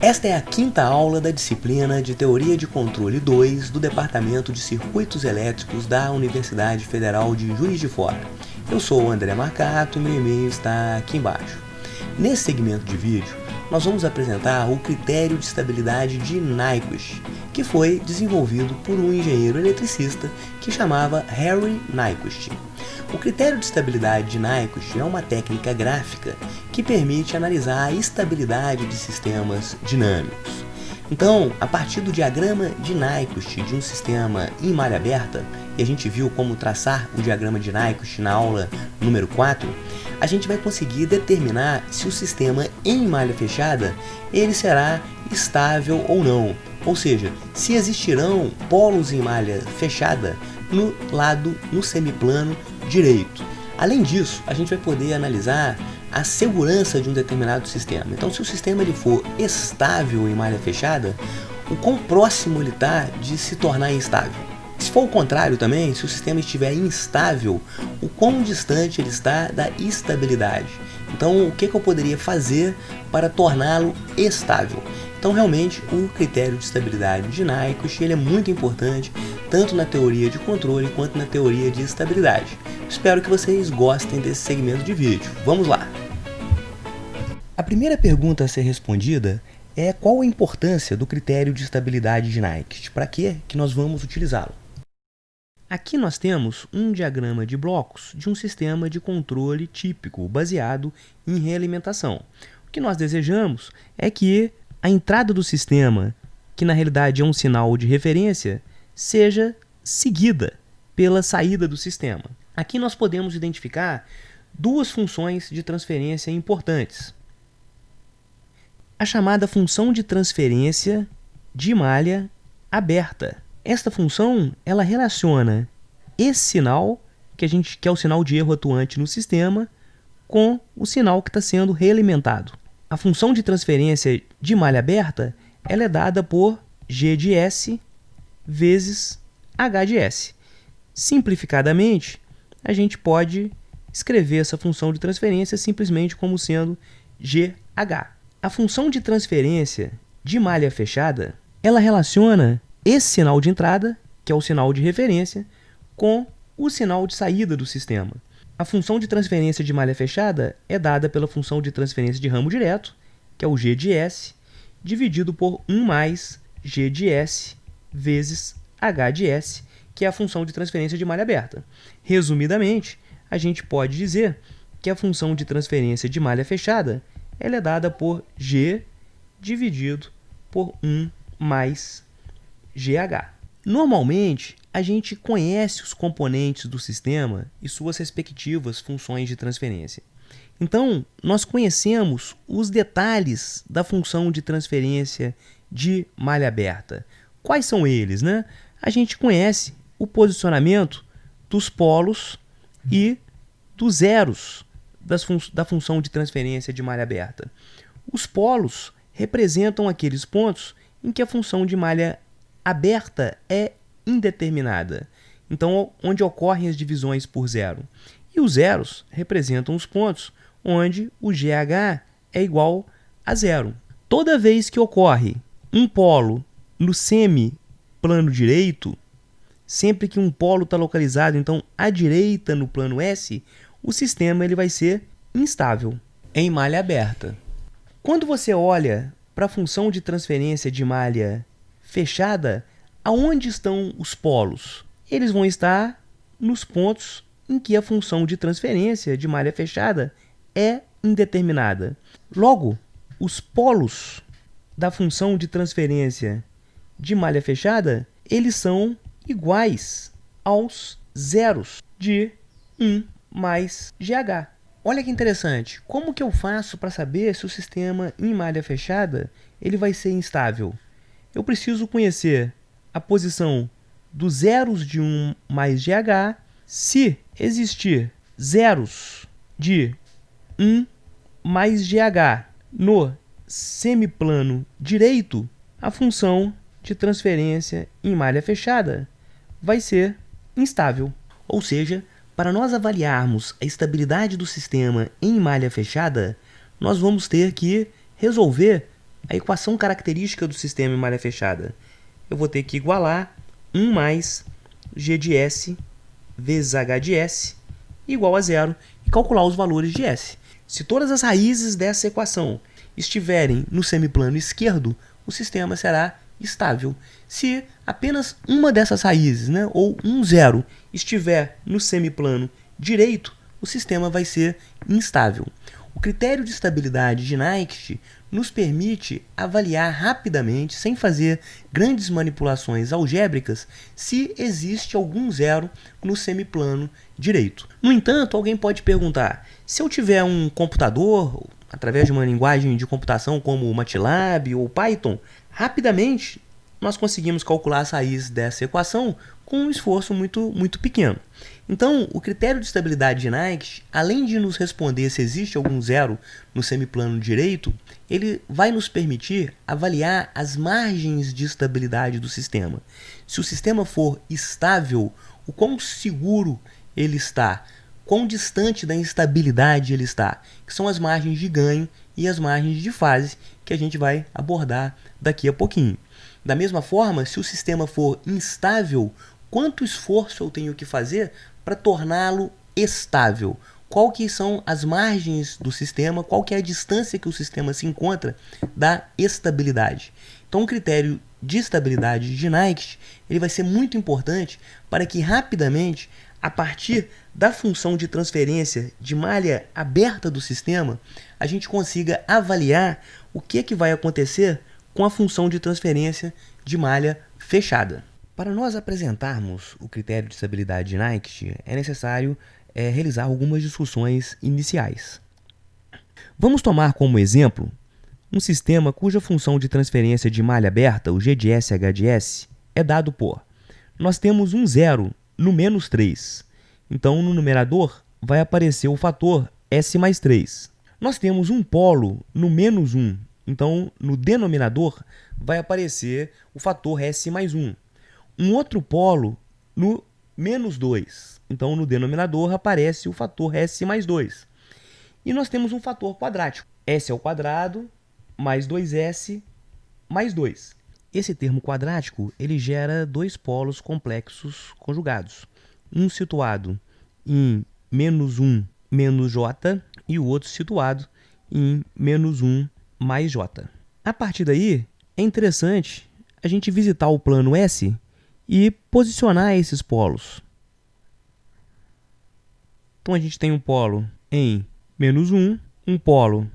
Esta é a quinta aula da disciplina de Teoria de Controle 2 do Departamento de Circuitos Elétricos da Universidade Federal de Juiz de Fora. Eu sou o André Marcato e meu e-mail está aqui embaixo. Nesse segmento de vídeo, nós vamos apresentar o critério de estabilidade de Nyquist, que foi desenvolvido por um engenheiro eletricista que chamava Harry Nyquist. O critério de estabilidade de Nyquist é uma técnica gráfica que permite analisar a estabilidade de sistemas dinâmicos. Então, a partir do diagrama de Nyquist de um sistema em malha aberta, e a gente viu como traçar o diagrama de Nyquist na aula número 4, a gente vai conseguir determinar se o sistema em malha fechada ele será estável ou não, ou seja, se existirão polos em malha fechada no semiplano direito. Além disso, a gente vai poder analisar a segurança de um determinado sistema. Então, se o sistema ele for estável em malha fechada, o quão próximo ele está de se tornar instável. Se for o contrário também, se o sistema estiver instável, o quão distante ele está da estabilidade. Então, o que eu poderia fazer para torná-lo estável? Então, realmente, o critério de estabilidade de Nyquist ele é muito importante, tanto na teoria de controle quanto na teoria de estabilidade. Espero que vocês gostem desse segmento de vídeo. Vamos lá! A primeira pergunta a ser respondida é qual a importância do critério de estabilidade de Nyquist? Para que nós vamos utilizá-lo? Aqui nós temos um diagrama de blocos de um sistema de controle típico, baseado em realimentação. O que nós desejamos é que a entrada do sistema, que na realidade é um sinal de referência, seja seguida pela saída do sistema. Aqui nós podemos identificar duas funções de transferência importantes. A chamada função de transferência de malha aberta. Esta função ela relaciona esse sinal, que é o sinal de erro atuante no sistema, com o sinal que está sendo realimentado. A função de transferência de malha aberta ela é dada por G de S vezes H de S. Simplificadamente, a gente pode escrever essa função de transferência simplesmente como sendo GH. A função de transferência de malha fechada ela relaciona esse sinal de entrada, que é o sinal de referência, com o sinal de saída do sistema. A função de transferência de malha fechada é dada pela função de transferência de ramo direto, que é o G de S, dividido por 1 mais G de S vezes H de S, que é a função de transferência de malha aberta. Resumidamente, a gente pode dizer que a função de transferência de malha fechada ela é dada por G dividido por 1 mais GH. Normalmente, a gente conhece os componentes do sistema e suas respectivas funções de transferência. Então, nós conhecemos os detalhes da função de transferência de malha aberta. Quais são eles, né? A gente conhece o posicionamento dos polos e dos zeros da função de transferência de malha aberta. Os polos representam aqueles pontos em que a função de malha aberta é indeterminada, então onde ocorrem as divisões por zero. E os zeros representam os pontos onde o GH é igual a zero. Toda vez que ocorre um polo no semiplano direito, sempre que um polo está localizado então à direita no plano S, o sistema ele vai ser instável em malha aberta. Quando você olha para a função de transferência de malha fechada, aonde estão os polos? Eles vão estar nos pontos em que a função de transferência de malha fechada é indeterminada. Logo, os polos da função de transferência de malha fechada, eles são iguais aos zeros de 1 mais GH. Olha que interessante, como que eu faço para saber se o sistema em malha fechada ele vai ser instável? Eu preciso conhecer a posição dos zeros de 1 mais GH. Se existir zeros de 1 mais GH no semiplano direito, a função de transferência em malha fechada vai ser instável. Ou seja, para nós avaliarmos a estabilidade do sistema em malha fechada, nós vamos ter que resolver a equação característica do sistema em malha fechada? Eu vou ter que igualar 1 mais G de S vezes H de S igual a 0 e calcular os valores de S. Se todas as raízes dessa equação estiverem no semiplano esquerdo, o sistema será estável. Se apenas uma dessas raízes, ou um zero, estiver no semiplano direito, o sistema vai ser instável. O critério de estabilidade de Nyquist nos permite avaliar rapidamente, sem fazer grandes manipulações algébricas, se existe algum zero no semiplano direito. No entanto, alguém pode perguntar, se eu tiver um computador, através de uma linguagem de computação como o MATLAB ou Python, rapidamente nós conseguimos calcular as raízes dessa equação com um esforço muito pequeno. Então, o critério de estabilidade de Nyquist, além de nos responder se existe algum zero no semiplano direito, ele vai nos permitir avaliar as margens de estabilidade do sistema. Se o sistema for estável, o quão seguro ele está, quão distante da instabilidade ele está, que são as margens de ganho e as margens de fase que a gente vai abordar daqui a pouquinho. Da mesma forma, se o sistema for instável, quanto esforço eu tenho que fazer para torná-lo estável? Qual que são as margens do sistema? Qual que é a distância que o sistema se encontra da estabilidade? Então, o critério de estabilidade de Nyquist ele vai ser muito importante para que rapidamente, a partir da função de transferência de malha aberta do sistema, a gente consiga avaliar o que vai acontecer com a função de transferência de malha fechada. Para nós apresentarmos o critério de estabilidade de Nyquist, é necessário realizar algumas discussões iniciais. Vamos tomar como exemplo um sistema cuja função de transferência de malha aberta, o G de S H de S, é dado por... Nós temos um zero no menos 3. Então, no numerador vai aparecer o fator S mais 3. Nós temos um polo no menos 1. Então, no denominador vai aparecer o fator S mais 1. Um outro polo no menos 2. Então, no denominador aparece o fator S mais 2. E nós temos um fator quadrático. S ao quadrado mais 2S mais 2. Esse termo quadrático ele gera dois polos complexos conjugados. Um situado em menos 1 menos J e o outro situado em menos 1 mais J. A partir daí, é interessante a gente visitar o plano S e posicionar esses polos. Então, a gente tem um polo em menos 1, um polo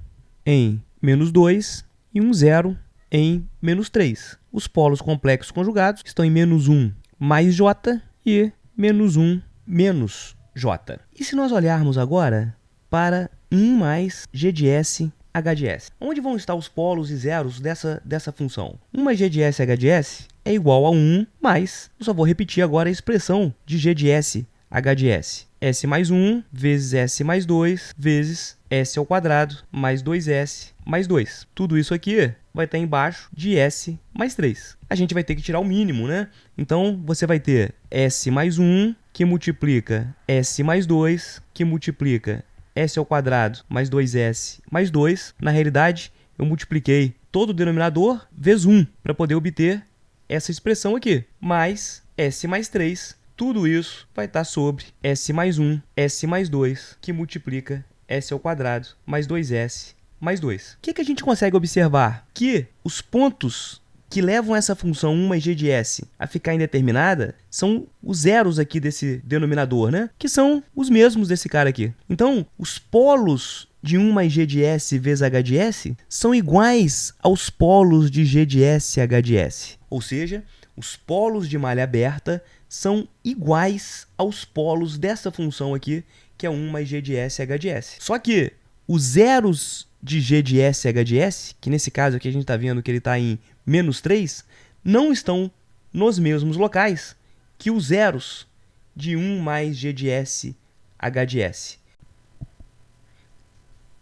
em menos 2 e um zero em menos 3. Os polos complexos conjugados estão em menos 1 mais J e menos 1 menos J. E se nós olharmos agora para 1 mais G de S H de S. Onde vão estar os polos e zeros dessa função? 1 mais G de S H de S é igual a 1 mais, eu só vou repetir agora a expressão de G de S H de S. S mais 1 vezes S mais 2 vezes S ao quadrado mais 2S mais 2. Tudo isso aqui vai estar embaixo de S mais 3. A gente vai ter que tirar o mínimo, né? Então, você vai ter S mais 1 que multiplica S mais 2 que multiplica S ao quadrado mais 2S mais 2. Na realidade, eu multipliquei todo o denominador vezes 1 para poder obter essa expressão aqui. Mais S mais 3. Tudo isso vai estar sobre S mais 1, S mais 2, que multiplica S ao quadrado mais 2S mais 2. O que a gente consegue observar? Que os pontos que levam essa função 1 mais G de S a ficar indeterminada são os zeros aqui desse denominador, né? Que são os mesmos desse cara aqui. Então, os polos de 1 mais G de S vezes H de S são iguais aos polos de G de S H de S. Ou seja, os polos de malha aberta são iguais aos polos dessa função aqui, que é 1 mais G de S H de S. Só que os zeros de G de S H de S, que nesse caso aqui a gente está vendo que ele está em menos 3, não estão nos mesmos locais que os zeros de 1 mais G de S H de S.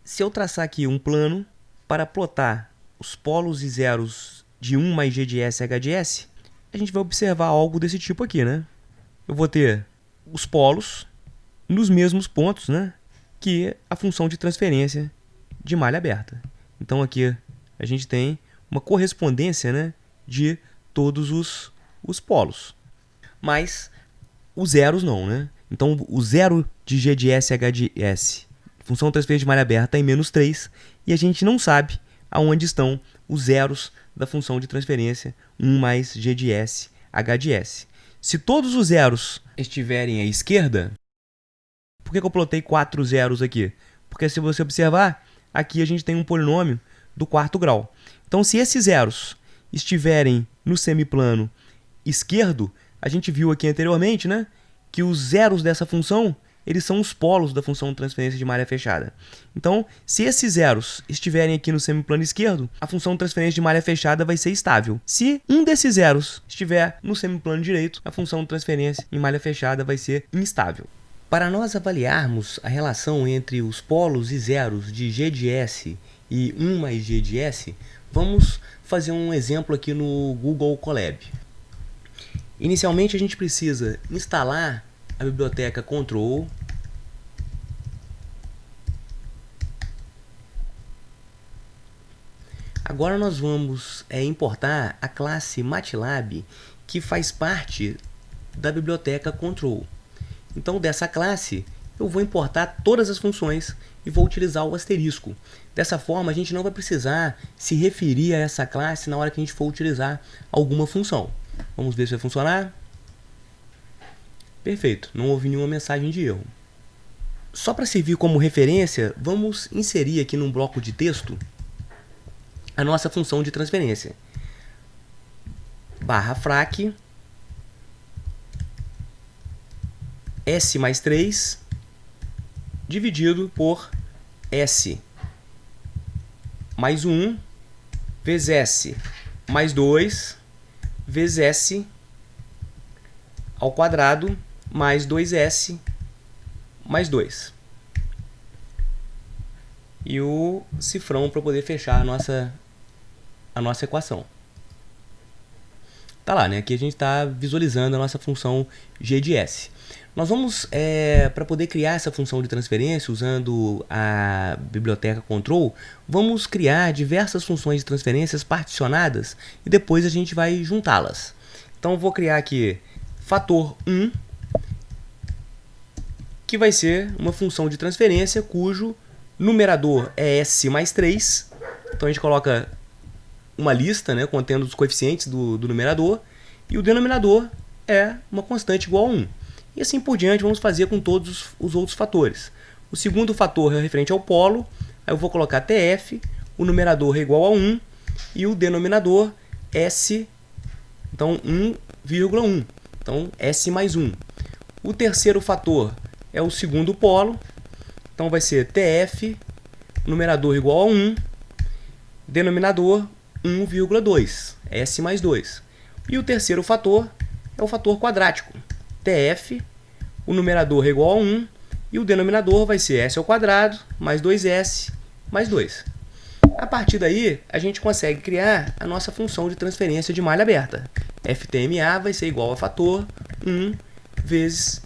Se eu traçar aqui um plano para plotar os polos e zeros de 1 mais G de S H de S, a gente vai observar algo desse tipo aqui, né? Eu vou ter os polos nos mesmos pontos, né, que a função de transferência de malha aberta. Então, aqui a gente tem uma correspondência, né, de todos os polos. Mas os zeros não, né? Então, o zero de G de S, H de S, função transferência de malha aberta, está em menos 3, e a gente não sabe aonde estão os zeros da função de transferência 1 mais G de S, H de S. Se todos os zeros estiverem à esquerda, por que eu plotei 4 zeros aqui? Porque se você observar, aqui a gente tem um polinômio do quarto grau. Então, se esses zeros estiverem no semiplano esquerdo, a gente viu aqui anteriormente, né, que os zeros dessa função, eles são os polos da função de transferência de malha fechada. Então, se esses zeros estiverem aqui no semiplano esquerdo, a função de transferência de malha fechada vai ser estável. Se um desses zeros estiver no semiplano direito, a função de transferência em malha fechada vai ser instável. Para nós avaliarmos a relação entre os polos e zeros de G de S e 1 mais G de S, vamos fazer um exemplo aqui no Google Colab. Inicialmente, a gente precisa instalar a biblioteca Control. Agora nós vamos importar a classe MATLAB que faz parte da biblioteca Control. Então, dessa classe, eu vou importar todas as funções e vou utilizar o asterisco. Dessa forma, a gente não vai precisar se referir a essa classe na hora que a gente for utilizar alguma função. Vamos ver se vai funcionar. Perfeito, não houve nenhuma mensagem de erro. Só para servir como referência, vamos inserir aqui num bloco de texto a nossa função de transferência. Barra frac S mais 3 dividido por S mais 1 vezes S mais 2 vezes S ao quadrado mais 2S mais 2. E o cifrão para poder fechar a nossa equação. Tá lá, né? Aqui a gente está visualizando a nossa função G de S. Nós vamos, para poder criar essa função de transferência usando a biblioteca Control, vamos criar diversas funções de transferências particionadas e depois a gente vai juntá-las. Então, eu vou criar aqui fator 1, que vai ser uma função de transferência cujo numerador é S mais 3. Então, a gente coloca uma lista, né, contendo os coeficientes do numerador, e o denominador é uma constante igual a 1. E assim por diante, vamos fazer com todos os outros fatores. O segundo fator é referente ao polo, aí eu vou colocar TF, o numerador é igual a 1, e o denominador S, então 1,1. Então, S mais 1. O terceiro fator é o segundo polo, então vai ser TF, numerador igual a 1, denominador 1,2, S mais 2. E o terceiro fator é o fator quadrático, TF, o numerador é igual a 1, e o denominador vai ser S ao quadrado mais 2S mais 2. A partir daí, a gente consegue criar a nossa função de transferência de malha aberta. FTMA vai ser igual a fator 1 vezes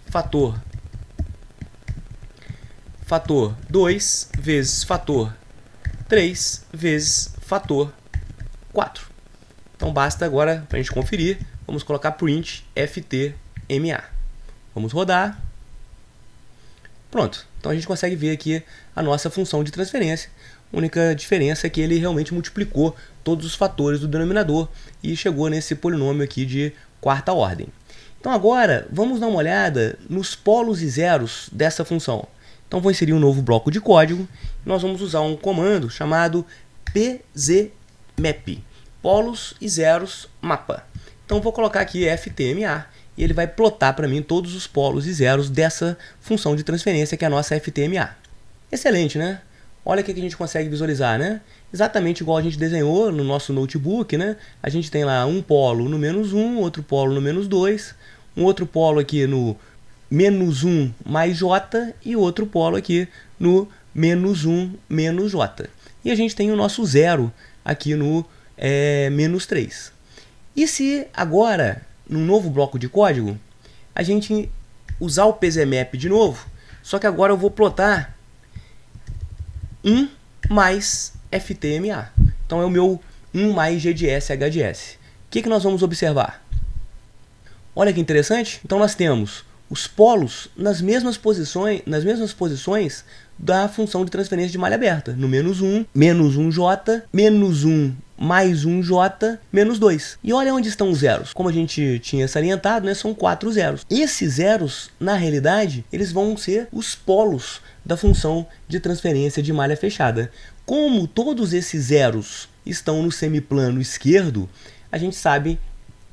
fator 2 vezes fator 3 vezes fator 4. Então, basta agora, para a gente conferir, vamos colocar print FTMA. Vamos rodar. Pronto. Então, a gente consegue ver aqui a nossa função de transferência. A única diferença é que ele realmente multiplicou todos os fatores do denominador e chegou nesse polinômio aqui de quarta ordem. Então, agora, vamos dar uma olhada nos polos e zeros dessa função. Então, vou inserir um novo bloco de código. E nós vamos usar um comando chamado pzmap, polos e zeros mapa. Então, vou colocar aqui FTMA e ele vai plotar para mim todos os polos e zeros dessa função de transferência que é a nossa FTMA. Excelente, né? Olha o que a gente consegue visualizar, né? Exatamente igual a gente desenhou no nosso notebook, né? A gente tem lá um polo no menos 1, outro polo no menos 2, um outro polo aqui no menos 1 mais J e outro polo aqui no menos 1 menos J. E a gente tem o nosso zero aqui no menos 3. E se agora, num novo bloco de código, a gente usar o pzmap de novo, só que agora eu vou plotar 1 mais FTMA. Então é o meu 1 mais G de S, H de S. O que nós vamos observar? Olha que interessante. Então nós temos os polos nas mesmas posições da função de transferência de malha aberta. No menos 1, menos 1J, menos 1 mais 1J, menos 2. E olha onde estão os zeros. Como a gente tinha salientado, né, são 4 zeros. Esses zeros, na realidade, eles vão ser os polos da função de transferência de malha fechada. Como todos esses zeros estão no semiplano esquerdo, a gente sabe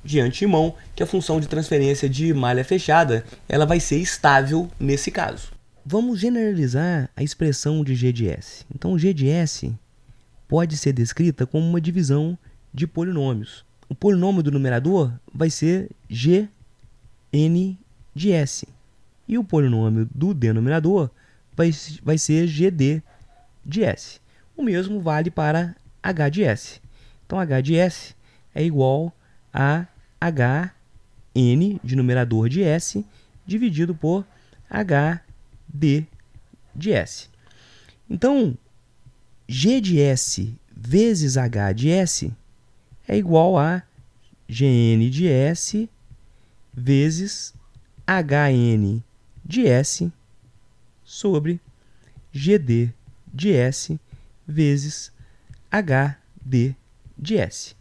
de antemão que a função de transferência de malha fechada ela vai ser estável nesse caso. Vamos generalizar a expressão de G de S. Então, G de S pode ser descrita como uma divisão de polinômios. O polinômio do numerador vai ser Gn de S. E o polinômio do denominador vai ser Gd de S. O mesmo vale para H de S. Então, H de S é igual a Hn, de numerador de S, dividido por Hd de S. Então, G de S vezes H de S é igual a Gn de S vezes Hn de S sobre Gd de S vezes Hd de S.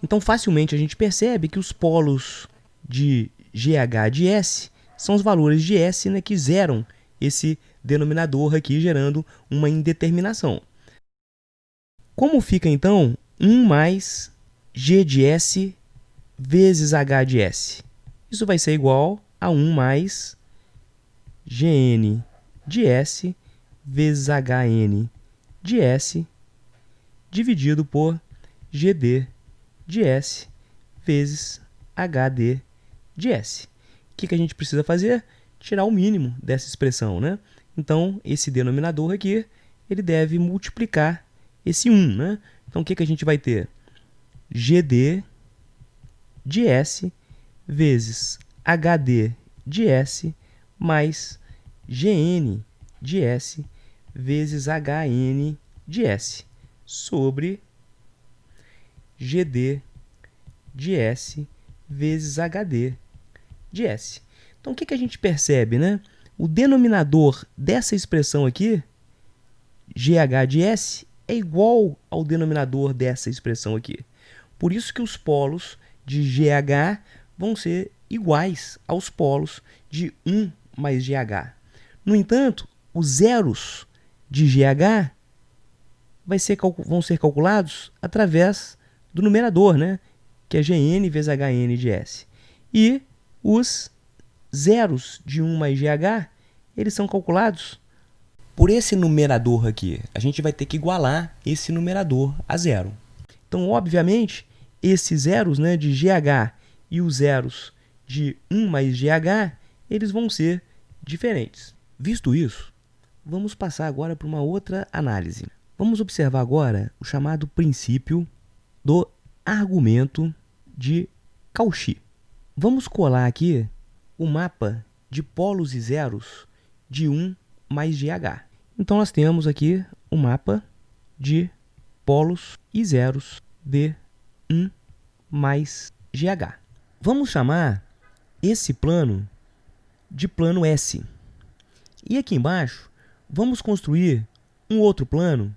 Então, facilmente a gente percebe que os polos de GH de S são os valores de S, né, que zeram esse denominador aqui, gerando uma indeterminação. Como fica, então, 1 mais G de S vezes H de S? Isso vai ser igual a 1 mais Gn de S vezes Hn de S dividido por Gd de S vezes Hd de S. O que a gente precisa fazer? Tirar o mínimo dessa expressão, né? Então, esse denominador aqui, ele deve multiplicar esse 1, né? Então, o que a gente vai ter? Gd de S vezes Hd de S mais Gn de S vezes Hn de S sobre Gd de S vezes Hd de S. Então, o que a gente percebe, né? O denominador dessa expressão aqui, GH de S, é igual ao denominador dessa expressão aqui. Por isso que os polos de GH vão ser iguais aos polos de 1 mais GH. No entanto, os zeros de GH vão ser calculados através do numerador, né? Que é Gn vezes Hn de S. E os zeros de 1 mais GH, eles são calculados por esse numerador aqui. A gente vai ter que igualar esse numerador a zero. Então, obviamente, esses zeros, né, de GH e os zeros de 1 mais GH, eles vão ser diferentes. Visto isso, vamos passar agora para uma outra análise. Vamos observar agora o chamado princípio do argumento de Cauchy. Vamos colar aqui o mapa de polos e zeros de 1 mais GH. Então, nós temos aqui o mapa de polos e zeros de 1 mais GH. Vamos chamar esse plano de plano S. E aqui embaixo, vamos construir um outro plano,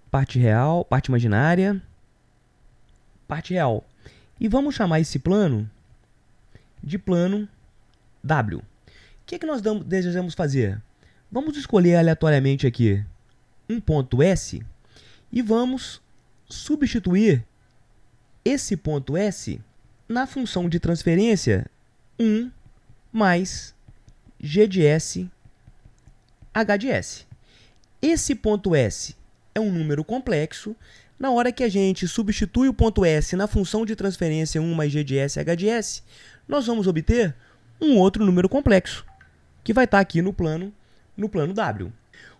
parte real, parte imaginária, parte real. E vamos chamar esse plano de plano W. O que nós desejamos fazer? Vamos escolher aleatoriamente aqui um ponto S e vamos substituir esse ponto S na função de transferência 1 mais G de S, H de S. Esse ponto S é um número complexo. Na hora que a gente substitui o ponto S na função de transferência 1 mais G de S, H de S, nós vamos obter um outro número complexo, que vai estar aqui no plano W.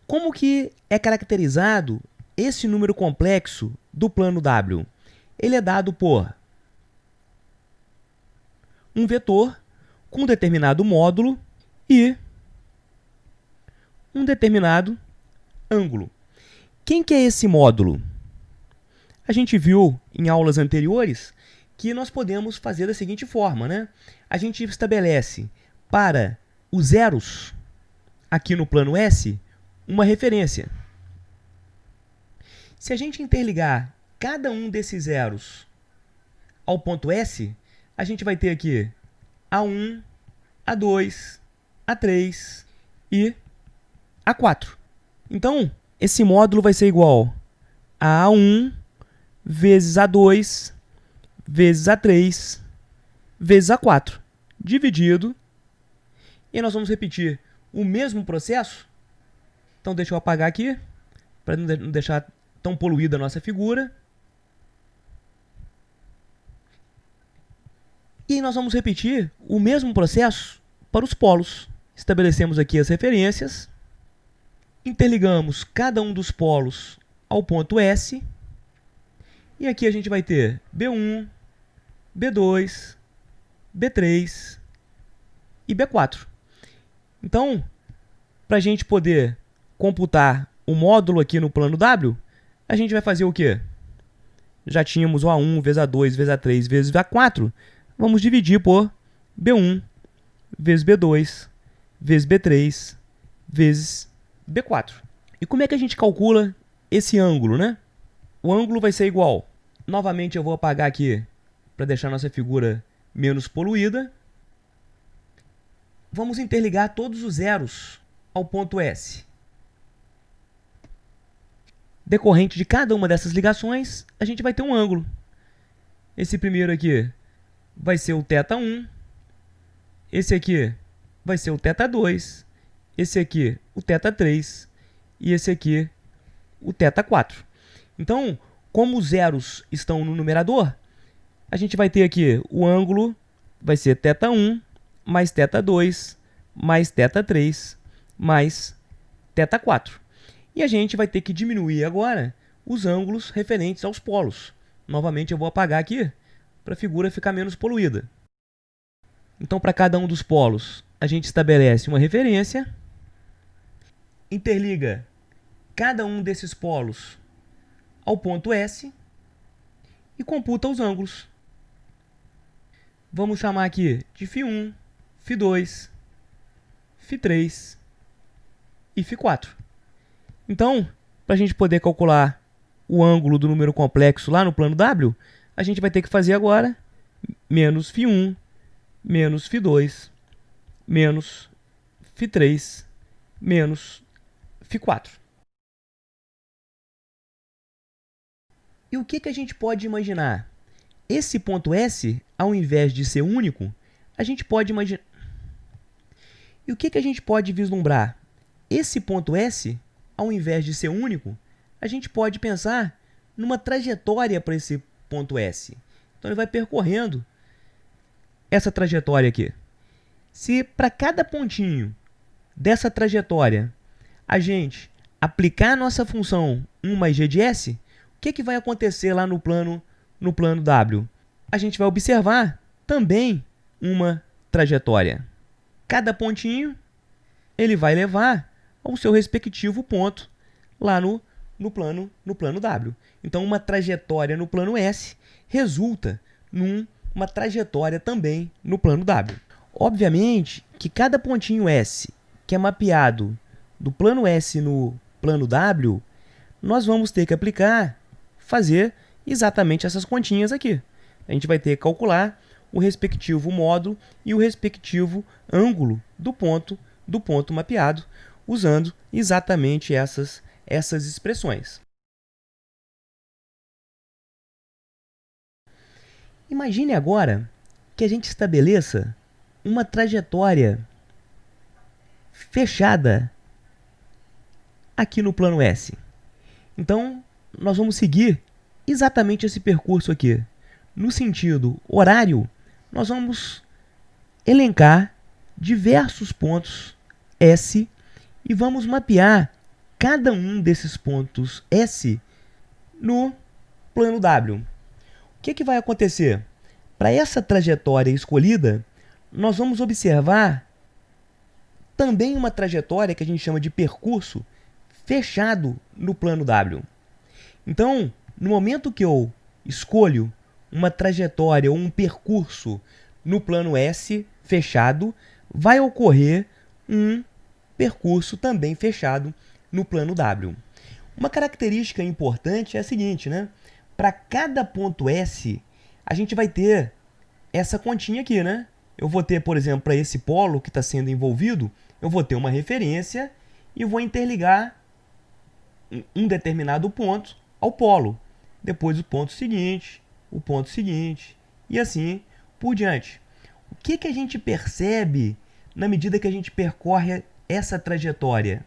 Como que é caracterizado esse número complexo do plano W? Ele é dado por um vetor com um determinado módulo e um determinado ângulo. Quem que é esse módulo? A gente viu em aulas anteriores que nós podemos fazer da seguinte forma, né? A gente estabelece para os zeros aqui no plano S uma referência. Se a gente interligar cada um desses zeros ao ponto S, a gente vai ter aqui A1, A2, A3 e A4. Então, esse módulo vai ser igual a A1 vezes A2 vezes A3 vezes A4, dividido. E nós vamos repetir o mesmo processo. Então, deixa eu apagar aqui, para não deixar tão poluída a nossa figura. E nós vamos repetir o mesmo processo para os polos. Estabelecemos aqui as referências. Interligamos cada um dos polos ao ponto S. E aqui a gente vai ter B1, B2, B3 e B4. Então, para a gente poder computar o módulo aqui no plano W, a gente vai fazer o quê? Já tínhamos o A1 vezes A2 vezes A3 vezes A4. Vamos dividir por B1 vezes B2 vezes B3 vezes B4. E como é que a gente calcula esse ângulo, né? O ângulo vai ser igual. Novamente eu vou apagar aqui para deixar nossa figura menos poluída. Vamos interligar todos os zeros ao ponto S. Decorrente de cada uma dessas ligações, a gente vai ter um ângulo. Esse primeiro aqui vai ser o θ1. Esse aqui vai ser o θ2. Esse aqui, o θ3. E esse aqui, o θ4. Então, como os zeros estão no numerador, a gente vai ter aqui o ângulo, vai ser θ1 mais θ2 mais θ3 mais θ4. E a gente vai ter que diminuir agora os ângulos referentes aos polos. Novamente eu vou apagar aqui para a figura ficar menos poluída. Então, para cada um dos polos, a gente estabelece uma referência, interliga cada um desses polos ao ponto S e computa os ângulos. Vamos chamar aqui de φ1, φ2, φ3 e φ4. Então, para a gente poder calcular o ângulo do número complexo lá no plano W, a gente vai ter que fazer agora menos φ1, menos φ2, menos φ3, menos φ4. E o que a gente pode imaginar? Esse ponto S, ao invés de ser único, a gente pode imaginar... E o que a gente pode vislumbrar? Esse ponto S, ao invés de ser único, a gente pode pensar numa trajetória para esse ponto S. Então, ele vai percorrendo essa trajetória aqui. Se para cada pontinho dessa trajetória a gente aplicar a nossa função 1 mais g de s, o que vai acontecer lá no plano W? A gente vai observar também uma trajetória. Cada pontinho ele vai levar ao seu respectivo ponto lá no plano W. Então, uma trajetória no plano S resulta numa trajetória também no plano W. Obviamente que cada pontinho S que é mapeado do plano S no plano W, nós vamos ter que fazer exatamente essas continhas aqui. A gente vai ter que calcular o respectivo módulo e o respectivo ângulo do ponto mapeado, usando exatamente essas expressões. Imagine agora que a gente estabeleça uma trajetória fechada aqui no plano S. Então, nós vamos seguir exatamente esse percurso aqui. No sentido horário, nós vamos elencar diversos pontos S e vamos mapear cada um desses pontos S no plano W. O que vai acontecer? Para essa trajetória escolhida, nós vamos observar também uma trajetória que a gente chama de percurso fechado no plano W. Então, no momento que eu escolho uma trajetória ou um percurso no plano S fechado, vai ocorrer um percurso também fechado no plano W. Uma característica importante é a seguinte, né? Para cada ponto S, a gente vai ter essa continha aqui, né? Eu vou ter, por exemplo, para esse polo que está sendo envolvido, eu vou ter uma referência e vou interligar um determinado ponto ao polo. Depois o ponto seguinte, e assim por diante. O que a gente percebe na medida que a gente percorre essa trajetória?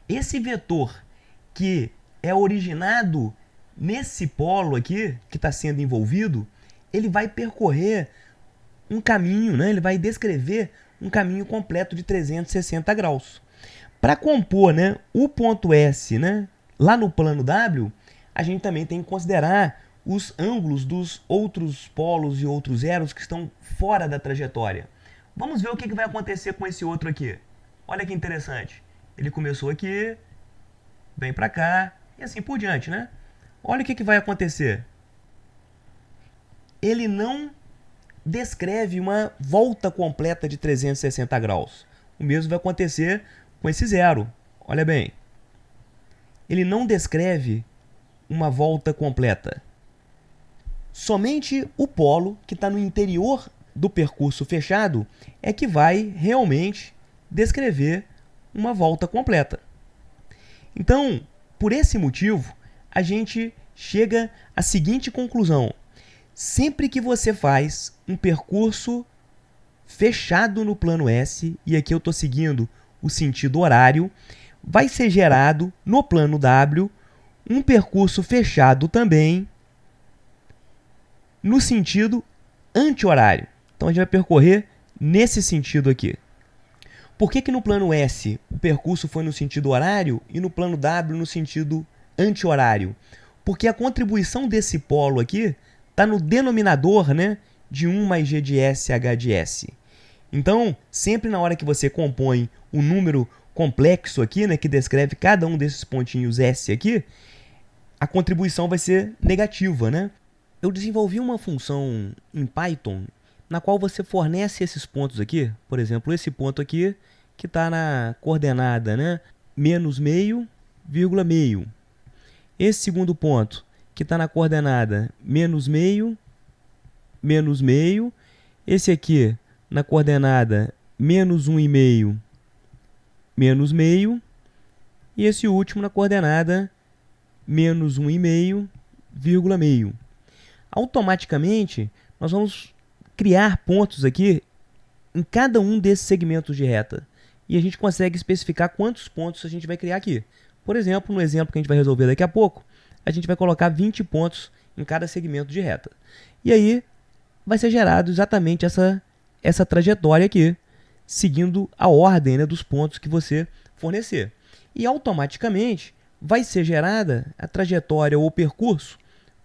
Esse vetor que é originado nesse polo aqui, que está sendo envolvido, ele vai percorrer um caminho, né? Ele vai descrever um caminho completo de 360 graus. Para compor, né, o ponto S, né, lá no plano W, a gente também tem que considerar os ângulos dos outros polos e outros zeros que estão fora da trajetória. Vamos ver o que vai acontecer com esse outro aqui. Olha que interessante. Ele começou aqui, vem para cá e assim por diante, né? Olha o que vai acontecer. Ele não descreve uma volta completa de 360 graus. O mesmo vai acontecer com esse zero. Olha bem. Ele não descreve uma volta completa. Somente o polo que está no interior do percurso fechado é que vai realmente descrever uma volta completa. Então, por esse motivo, a gente chega à seguinte conclusão. Sempre que você faz um percurso fechado no plano S, e aqui eu estou seguindo o sentido horário, vai ser gerado no plano W um percurso fechado também no sentido anti-horário. Então a gente vai percorrer nesse sentido aqui. Por que no plano S o percurso foi no sentido horário e no plano W no sentido anti-horário? Porque a contribuição desse polo aqui está no denominador, né, de 1 mais G de S, H de S. Então, sempre na hora que você compõe um número complexo aqui, né, que descreve cada um desses pontinhos S aqui, a contribuição vai ser negativa, né? Eu desenvolvi uma função em Python na qual você fornece esses pontos aqui, por exemplo, esse ponto aqui que está na coordenada, né, menos meio, vírgula meio. Esse segundo ponto que está na coordenada menos meio, esse aqui na coordenada menos 1,5, menos meio, e esse último na coordenada menos 1,5, vírgula meio. Automaticamente, nós vamos criar pontos aqui em cada um desses segmentos de reta. E a gente consegue especificar quantos pontos a gente vai criar aqui. Por exemplo, no exemplo que a gente vai resolver daqui a pouco, a gente vai colocar 20 pontos em cada segmento de reta. E aí vai ser gerado exatamente essa trajetória aqui, seguindo a ordem, né, dos pontos que você fornecer. E automaticamente vai ser gerada a trajetória ou percurso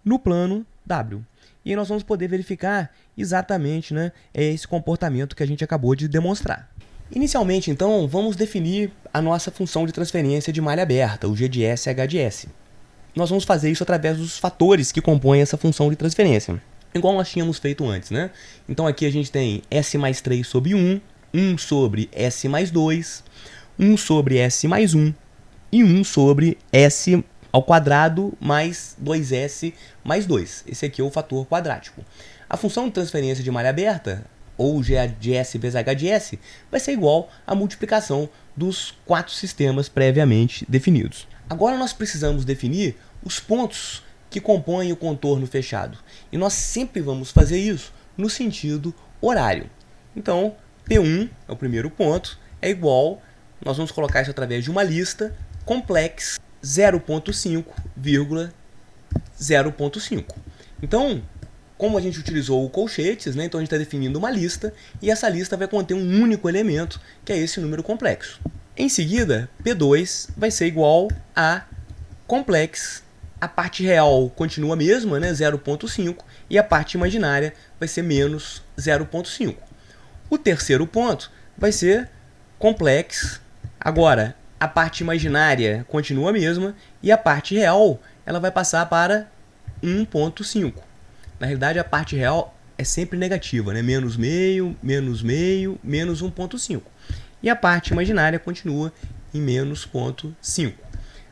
no plano W. E aí nós vamos poder verificar exatamente, né, esse comportamento que a gente acabou de demonstrar. Inicialmente, então, vamos definir a nossa função de transferência de malha aberta, o G de S, H de S. Nós vamos fazer isso através dos fatores que compõem essa função de transferência, igual nós tínhamos feito antes, né? Então aqui a gente tem S mais 3 sobre 1, 1 sobre S mais 2, 1 sobre S mais 1 e 1 sobre S ao quadrado mais 2S mais 2. Esse aqui é o fator quadrático. A função de transferência de malha aberta, ou G de S vezes H de S, vai ser igual à multiplicação dos 4 sistemas previamente definidos. Agora nós precisamos definir os pontos que compõem o contorno fechado. E nós sempre vamos fazer isso no sentido horário. Então, P1 é o primeiro ponto, é igual, nós vamos colocar isso através de uma lista, complex 0.5, 0.5. Então, como a gente utilizou o colchetes, né, então a gente está definindo uma lista, e essa lista vai conter um único elemento, que é esse número complexo. Em seguida, P2 vai ser igual a complex, a parte real continua a mesma, né, 0.5, e a parte imaginária vai ser menos 0.5. O terceiro ponto vai ser complex, agora a parte imaginária continua a mesma, e a parte real ela vai passar para 1,5. Na realidade, a parte real é sempre negativa, né? Menos meio, menos 1,5. E a parte imaginária continua em menos 0,5.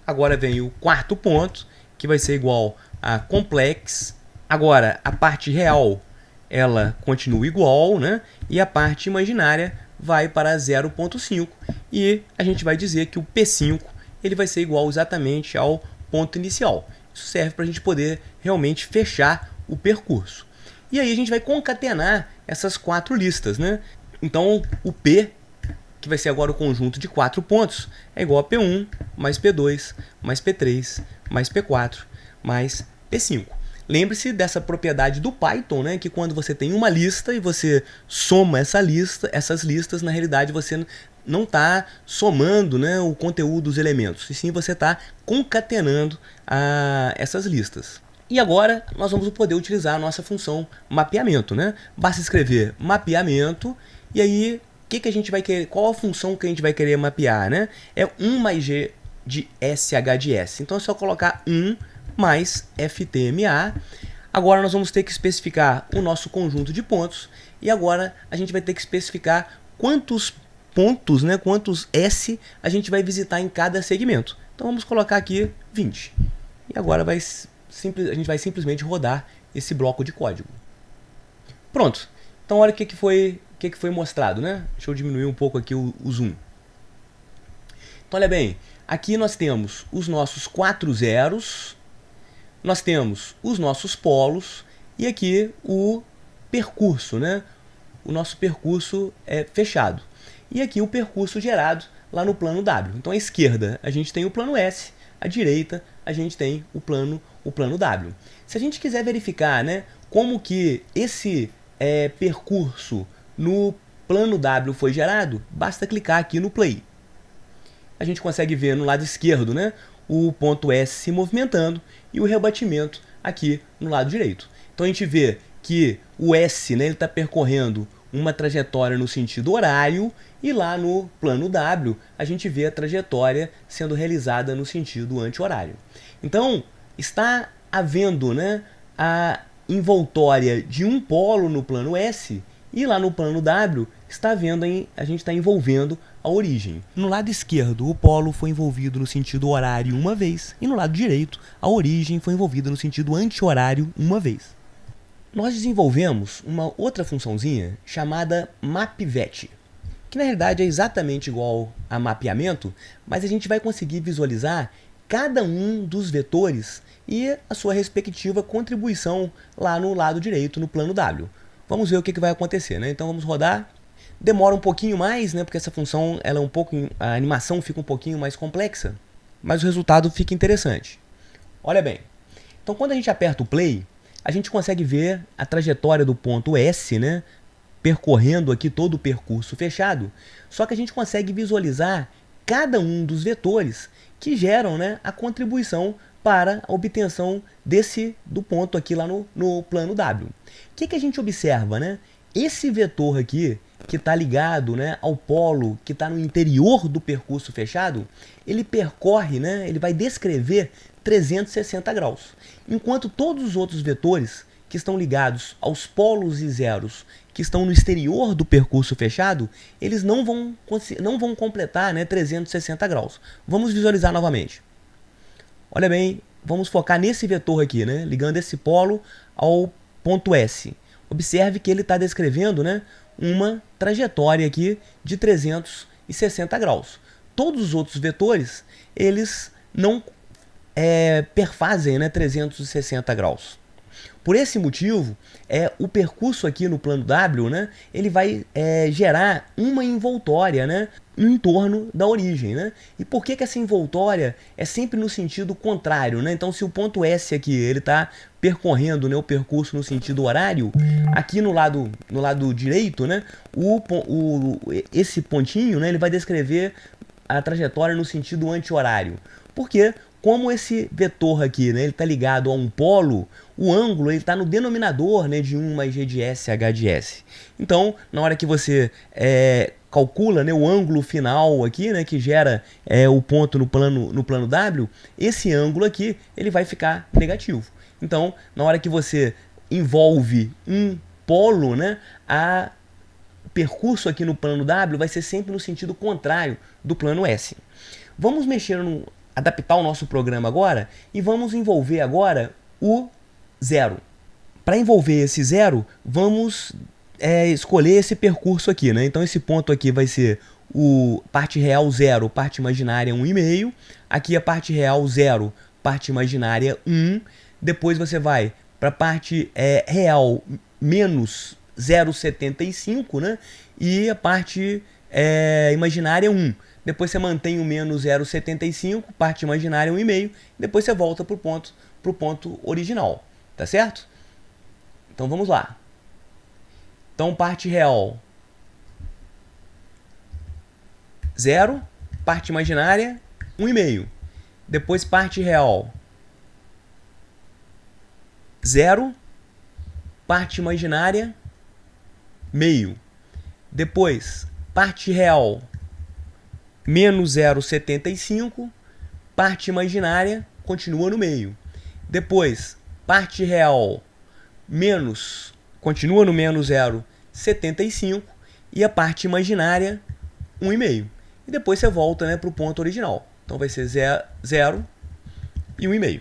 Agora vem o quarto ponto, que vai ser igual a complex. Agora, a parte real, ela continua igual, né? E a parte imaginária vai para 0,5. E a gente vai dizer que o P5 ele vai ser igual exatamente ao ponto inicial. Isso serve para a gente poder realmente fechar o percurso. E aí a gente vai concatenar essas 4 listas, né? Então, o P, que vai ser agora o conjunto de 4 pontos, é igual a P1 mais P2 mais P3 mais P4 mais P5. Lembre-se dessa propriedade do Python, né? Que quando você tem uma lista e você soma essas listas, na realidade você não está somando, né, o conteúdo dos elementos, e sim você está concatenando essas listas. E agora nós vamos poder utilizar a nossa função mapeamento, né? Basta escrever mapeamento e aí que a gente vai querer, qual a função que a gente vai querer mapear, né? É 1 mais g de sh de s. Então é só colocar 1 mais ftma. Agora nós vamos ter que especificar o nosso conjunto de pontos e agora a gente vai ter que especificar quantos pontos, né, quantos S a gente vai visitar em cada segmento. Então vamos colocar aqui 20. E agora a gente vai simplesmente rodar esse bloco de código. Pronto. Então olha o que foi mostrado, né? Deixa eu diminuir um pouco aqui o zoom. Então olha bem, aqui nós temos os nossos 4 zeros, nós temos os nossos polos e aqui o percurso, né? O nosso percurso é fechado. E aqui o percurso gerado lá no plano W. Então à esquerda a gente tem o plano S, à direita a gente tem o plano W. Se a gente quiser verificar, né, como que esse percurso no plano W foi gerado, basta clicar aqui no play. A gente consegue ver no lado esquerdo, né, o ponto S se movimentando e o rebatimento aqui no lado direito. Então a gente vê que o S, né, ele está percorrendo uma trajetória no sentido horário e lá no plano W a gente vê a trajetória sendo realizada no sentido anti-horário. Então está havendo, né, a envoltória de um polo no plano S e lá no plano W a gente está envolvendo a origem. No lado esquerdo, o polo foi envolvido no sentido horário uma vez e no lado direito, a origem foi envolvida no sentido anti-horário uma vez. Nós desenvolvemos uma outra funçãozinha chamada mapvet, que na realidade é exatamente igual a mapeamento, mas a gente vai conseguir visualizar cada um dos vetores e a sua respectiva contribuição lá no lado direito, no plano W. Vamos ver o que vai acontecer, né? Então vamos rodar. Demora um pouquinho mais, né? Porque essa função, a animação fica um pouquinho mais complexa, mas o resultado fica interessante. Olha bem, então quando a gente aperta o play, a gente consegue ver a trajetória do ponto S, né, percorrendo aqui todo o percurso fechado, só que a gente consegue visualizar cada um dos vetores que geram, né, a contribuição para a obtenção do ponto aqui lá no plano W. O que a gente observa, né? Esse vetor aqui, que está ligado, né, ao polo que está no interior do percurso fechado, ele percorre, né, ele vai descrever 360 graus. Enquanto todos os outros vetores que estão ligados aos polos e zeros que estão no exterior do percurso fechado, eles não vão completar, né, 360 graus. Vamos visualizar novamente. Olha bem, vamos focar nesse vetor aqui, né, ligando esse polo ao ponto S. Observe que ele está descrevendo, né, uma trajetória aqui de 360 graus. Todos os outros vetores, eles não perfazem, né, 360 graus. Por esse motivo, o percurso aqui no plano W, né, ele vai gerar uma envoltória, né, no entorno da origem, né? E por que essa envoltória é sempre no sentido contrário, né? Então, se o ponto S aqui ele está percorrendo, né, o percurso no sentido horário, aqui no lado direito, né, esse pontinho, né, ele vai descrever a trajetória no sentido anti-horário. Porque como esse vetor aqui, né, ele está ligado a um polo, o ângulo está no denominador, né, de 1 mais g de sh de s. Então, na hora que você calcula, né, o ângulo final aqui, né, que gera o ponto no plano W, esse ângulo aqui ele vai ficar negativo. Então, na hora que você envolve um polo, né, o percurso aqui no plano W vai ser sempre no sentido contrário do plano S. Vamos adaptar o nosso programa agora e vamos envolver agora o zero. Para envolver esse zero, vamos escolher esse percurso aqui, né? Então esse ponto aqui vai ser o parte real 0, parte imaginária 1,5. Aqui a parte real 0, parte imaginária 1. Depois você vai para a parte real menos 0,75, né? E a parte imaginária 1. Depois você mantém o menos 0,75, parte imaginária 1,5. Depois você volta para o ponto original, tá certo? Então vamos lá. Então parte real 0, parte imaginária 1,5. Depois parte real 0, parte imaginária meio. Depois parte real menos 0,75, parte imaginária continua no meio. Depois parte real continua no menos 0,75 e a parte imaginária 1,5. E depois você volta, né, para o ponto original. Então vai ser 0 e 1,5.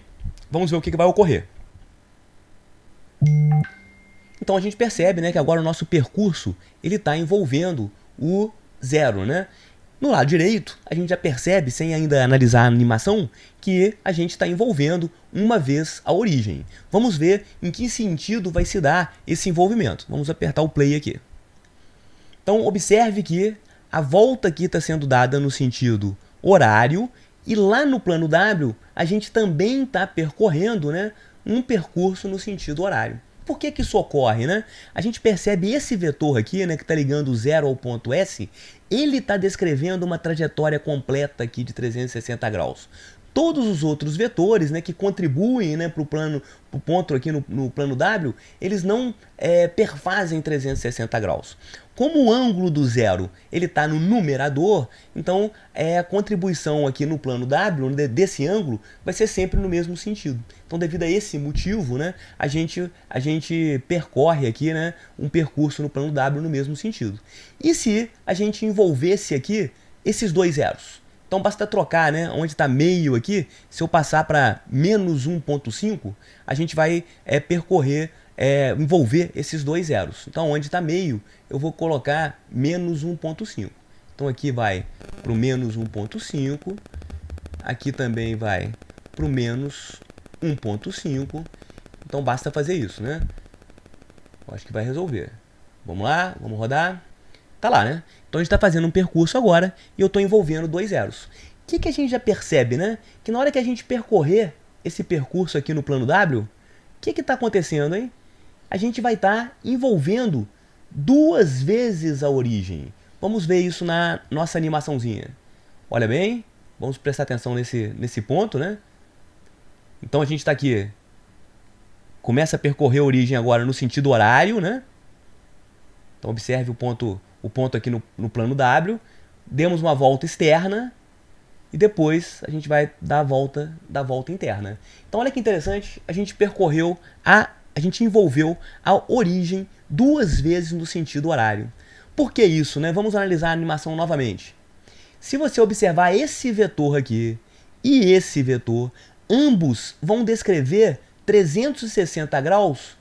Vamos ver o que vai ocorrer. Então a gente percebe, né, que agora o nosso percurso ele está envolvendo o zero, né? No lado direito, a gente já percebe, sem ainda analisar a animação, que a gente está envolvendo uma vez a origem. Vamos ver em que sentido vai se dar esse envolvimento. Vamos apertar o play aqui. Então, observe que a volta aqui está sendo dada no sentido horário e lá no plano W, a gente também está percorrendo, né, um percurso no sentido horário. Por que isso ocorre, né? A gente percebe esse vetor aqui, né, que está ligando o zero ao ponto S, ele está descrevendo uma trajetória completa aqui de 360 graus. Todos os outros vetores, né, que contribuem, né, para o ponto aqui no plano W, eles não perfazem 360 graus. Como o ângulo do zero ele está no numerador, então a contribuição aqui no plano W, desse ângulo, vai ser sempre no mesmo sentido. Então, devido a esse motivo, né, a gente percorre aqui, né, um percurso no plano W no mesmo sentido. E se a gente envolvesse aqui esses dois zeros? Então basta trocar, né, onde está meio aqui, se eu passar para menos 1,5, a gente vai envolver esses dois zeros. Então onde está meio, eu vou colocar menos 1,5. Então aqui vai para o menos 1,5, aqui também vai para o menos 1,5. Então basta fazer isso, né? Eu acho que vai resolver. Vamos lá, vamos rodar. Tá lá, né? Então a gente está fazendo um percurso agora e eu estou envolvendo dois zeros. O que a gente já percebe, né? Que na hora que a gente percorrer esse percurso aqui no plano W, o que está acontecendo, hein? A gente vai estar envolvendo duas vezes a origem. Vamos ver isso na nossa animaçãozinha. Olha bem, vamos prestar atenção nesse ponto, né? Então a gente está aqui, começa a percorrer a origem agora no sentido horário, né? Então observe o ponto aqui no plano W, demos uma volta externa e depois a gente vai dar a volta interna. Então olha que interessante, a gente envolveu a origem duas vezes no sentido horário. Por que isso, né? Vamos analisar a animação novamente. Se você observar esse vetor aqui e esse vetor, ambos vão descrever 360 graus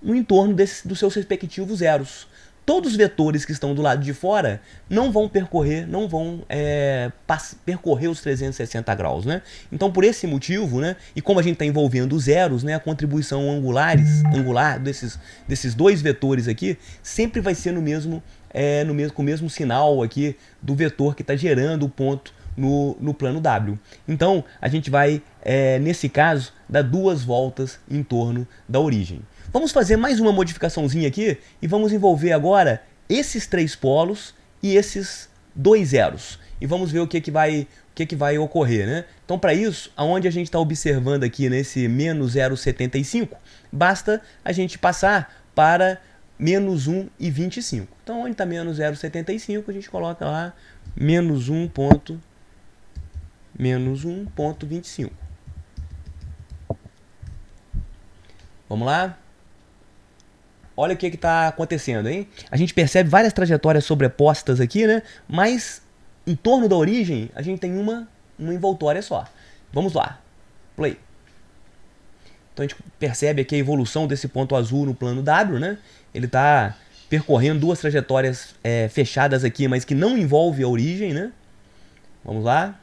no entorno dos seus respectivos zeros. Todos os vetores que estão do lado de fora não vão percorrer os 360 graus, né? Então, por esse motivo, né, e como a gente está envolvendo os zeros, né, a contribuição angular desses dois vetores aqui sempre vai ser com o mesmo sinal aqui do vetor que está gerando o ponto no plano W. Então, a gente vai, nesse caso, dar duas voltas em torno da origem. Vamos fazer mais uma modificaçãozinha aqui e vamos envolver agora esses três polos e esses dois zeros. E vamos ver o que vai ocorrer, né? Então, para isso, aonde a gente está observando aqui nesse menos 0,75, basta a gente passar para menos 1,25. Então, onde está menos 0,75, a gente coloca lá menos 1,25. Vamos lá? Olha o que está acontecendo, hein? A gente percebe várias trajetórias sobrepostas aqui, né? Mas em torno da origem, a gente tem uma envoltória só. Vamos lá. Play. Então a gente percebe aqui a evolução desse ponto azul no plano W, né? Ele está percorrendo duas trajetórias fechadas aqui, mas que não envolve a origem, né? Vamos lá.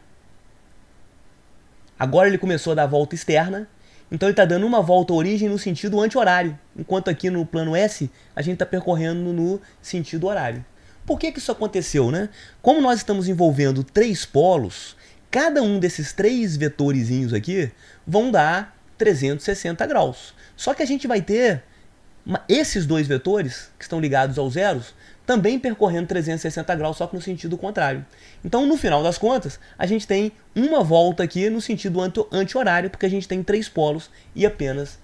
Agora ele começou a dar a volta externa. Então ele está dando uma volta à origem no sentido anti-horário, enquanto aqui no plano S a gente está percorrendo no sentido horário. Por que isso aconteceu, né? Como nós estamos envolvendo três polos, cada um desses três vetorezinhos aqui vão dar 360 graus. Só que a gente vai ter esses dois vetores, que estão ligados aos zeros, também percorrendo 360 graus, só que no sentido contrário. Então, no final das contas, a gente tem uma volta aqui no sentido anti-horário, porque a gente tem três polos e apenas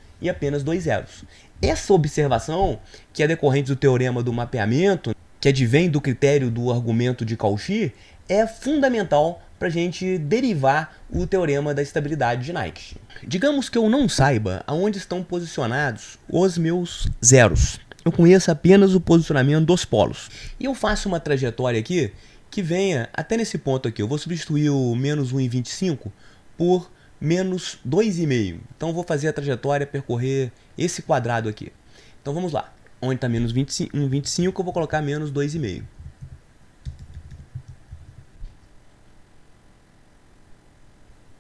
dois zeros. Essa observação, que é decorrente do teorema do mapeamento, que advém do critério do argumento de Cauchy, é fundamental para a gente derivar o teorema da estabilidade de Nyquist. Digamos que eu não saiba aonde estão posicionados os meus zeros. Eu conheço apenas o posicionamento dos polos. E eu faço uma trajetória aqui que venha até nesse ponto aqui. Eu vou substituir o menos 1,25 por menos 2,5. Então eu vou fazer a trajetória percorrer esse quadrado aqui. Então vamos lá. Onde está menos 1,25 eu vou colocar menos 2,5.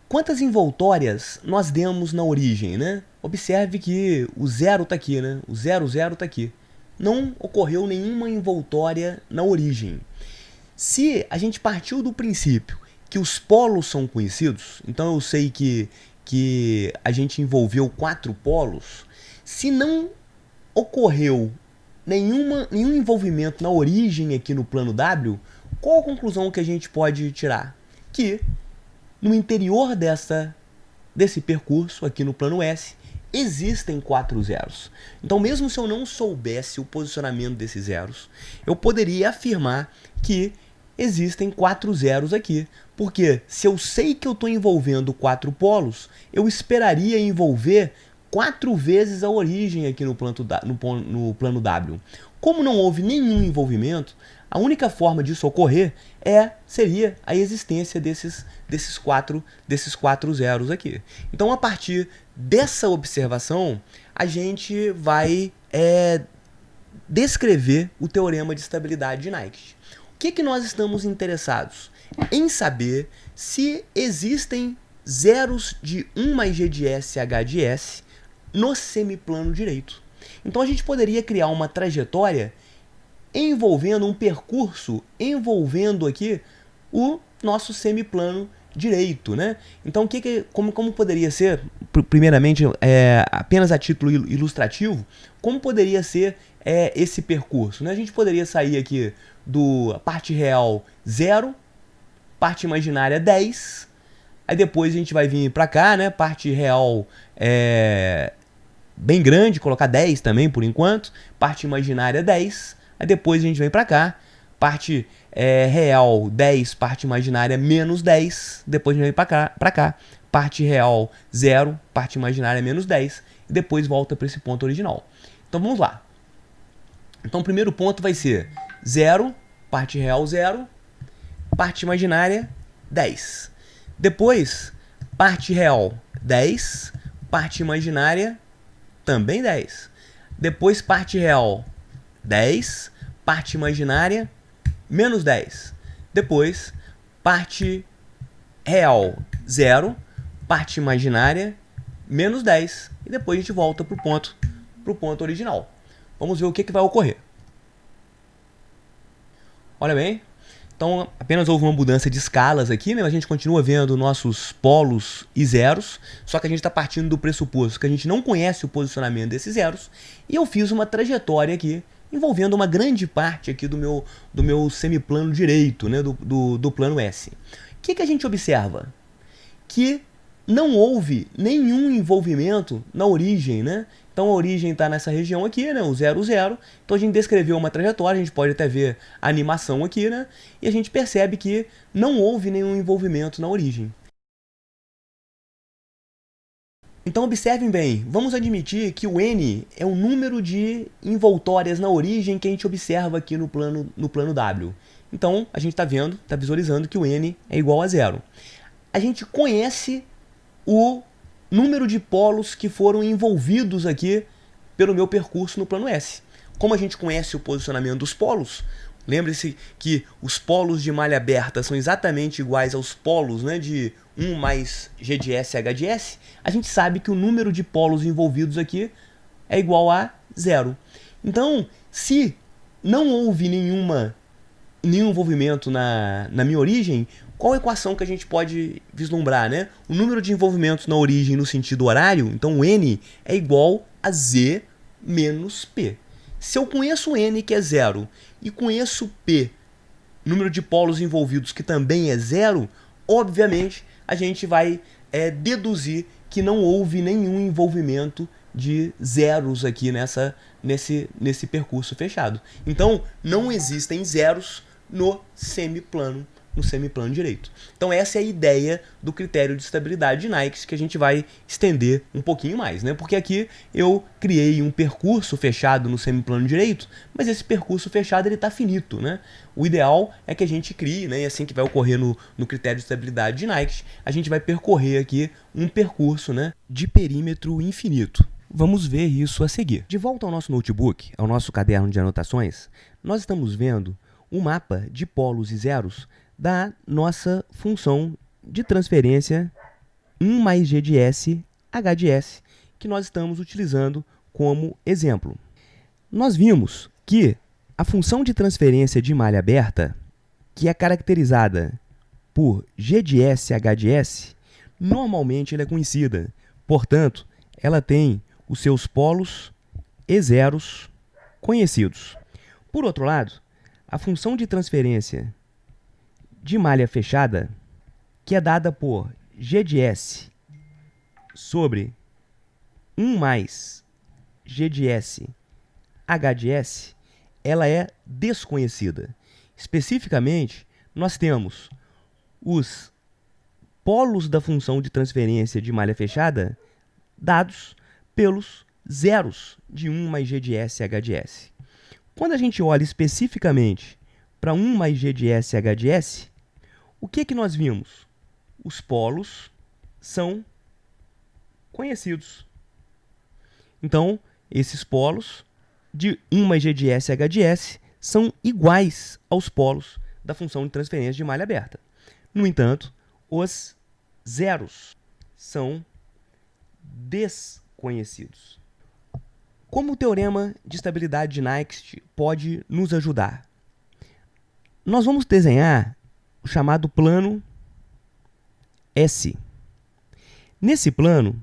Quantas envoltórias nós demos na origem, né? Observe que o zero está aqui, né? O 0 está aqui. Não ocorreu nenhuma envoltória na origem. Se a gente partiu do princípio que os polos são conhecidos, então eu sei que a gente envolveu 4 polos, se não ocorreu nenhum envolvimento na origem aqui no plano W, qual a conclusão que a gente pode tirar? Que no interior desse percurso, aqui no plano S, existem 4 zeros. Então, mesmo se eu não soubesse o posicionamento desses zeros, eu poderia afirmar que existem 4 zeros aqui. Porque se eu sei que eu estou envolvendo 4 polos, eu esperaria envolver 4 vezes a origem aqui no plano W. Como não houve nenhum envolvimento, a única forma disso ocorrer seria a existência desses quatro zeros aqui. Então, a partir dessa observação, a gente vai descrever o teorema de estabilidade de Nyquist. O que nós estamos interessados? Em saber se existem zeros de 1 mais g de S h de S no semiplano direito. Então, a gente poderia criar uma trajetória envolvendo um percurso, envolvendo aqui o nosso semiplano direito, né? Então, como poderia ser, primeiramente, apenas a título ilustrativo, como poderia ser esse percurso, né? A gente poderia sair aqui do parte real 0, parte imaginária 10, aí depois a gente vai vir para cá, né? Parte real bem grande, colocar 10 também por enquanto, parte imaginária 10, aí depois a gente vem para cá, parte real 10, parte imaginária menos 10, depois a gente vem para cá, parte real 0, parte imaginária menos 10, e depois volta para esse ponto original. Então vamos lá. Então o primeiro ponto vai ser 0, parte real 0, parte imaginária 10. Depois, parte real 10, parte imaginária também 10. Depois, parte real 10, parte imaginária menos 10. Depois, parte real 0, parte imaginária menos 10. E depois a gente volta para o ponto original. Vamos ver o que vai ocorrer. Olha bem. Então, apenas houve uma mudança de escalas aqui, né? A gente continua vendo nossos polos e zeros, só que a gente está partindo do pressuposto que a gente não conhece o posicionamento desses zeros, e eu fiz uma trajetória aqui, envolvendo uma grande parte aqui do meu semiplano direito, né? do plano S. O que a gente observa? Que não houve nenhum envolvimento na origem, né? Então a origem está nessa região aqui, né, o 0, 0. Então a gente descreveu uma trajetória, a gente pode até ver a animação aqui, né, e a gente percebe que não houve nenhum envolvimento na origem. Então observem bem, vamos admitir que o n é o número de envoltórias na origem que a gente observa aqui no plano W. Então a gente está vendo, está visualizando que o n é igual a 0. A gente conhece o número de polos que foram envolvidos aqui pelo meu percurso no plano S. Como a gente conhece o posicionamento dos polos, lembre-se que os polos de malha aberta são exatamente iguais aos polos, né, de 1 mais G de S, H de S. A gente sabe que o número de polos envolvidos aqui é igual a 0. Então, se não houve nenhum envolvimento na minha origem, qual a equação que a gente pode vislumbrar, né? O número de envolvimentos na origem no sentido horário, então o n é igual a z menos p. Se eu conheço o n, que é 0, e conheço p, número de polos envolvidos, que também é 0, obviamente a gente vai deduzir que não houve nenhum envolvimento de zeros aqui nesse percurso fechado. Então, não existem zeros no semiplano direito. Então essa é a ideia do critério de estabilidade de Naiks, que a gente vai estender um pouquinho mais, né? Porque aqui eu criei um percurso fechado no semiplano direito, mas esse percurso fechado ele está finito, né? O ideal é que a gente crie, né? E assim que vai ocorrer no critério de estabilidade de Naiks, a gente vai percorrer aqui um percurso, né, de perímetro infinito. Vamos ver isso a seguir. De volta ao nosso notebook, ao nosso caderno de anotações, nós estamos vendo o mapa de polos e zeros da nossa função de transferência 1 mais g de s, h de s, que nós estamos utilizando como exemplo. Nós vimos que a função de transferência de malha aberta, que é caracterizada por g de s, h de s, normalmente ela é conhecida. Portanto, ela tem os seus polos e zeros conhecidos. Por outro lado, a função de transferência de malha fechada, que é dada por g de s sobre 1 mais g de s, h de s, ela é desconhecida. Especificamente, nós temos os polos da função de transferência de malha fechada dados pelos zeros de 1 mais g de s, h de s. Quando a gente olha especificamente para 1 mais g de s, h de s, o que nós vimos? Os polos são conhecidos. Então, esses polos de 1 mais g de s, h de s são iguais aos polos da função de transferência de malha aberta. No entanto, os zeros são desconhecidos. Como o teorema de estabilidade de Naiks pode nos ajudar? Nós vamos desenhar o chamado plano S. Nesse plano,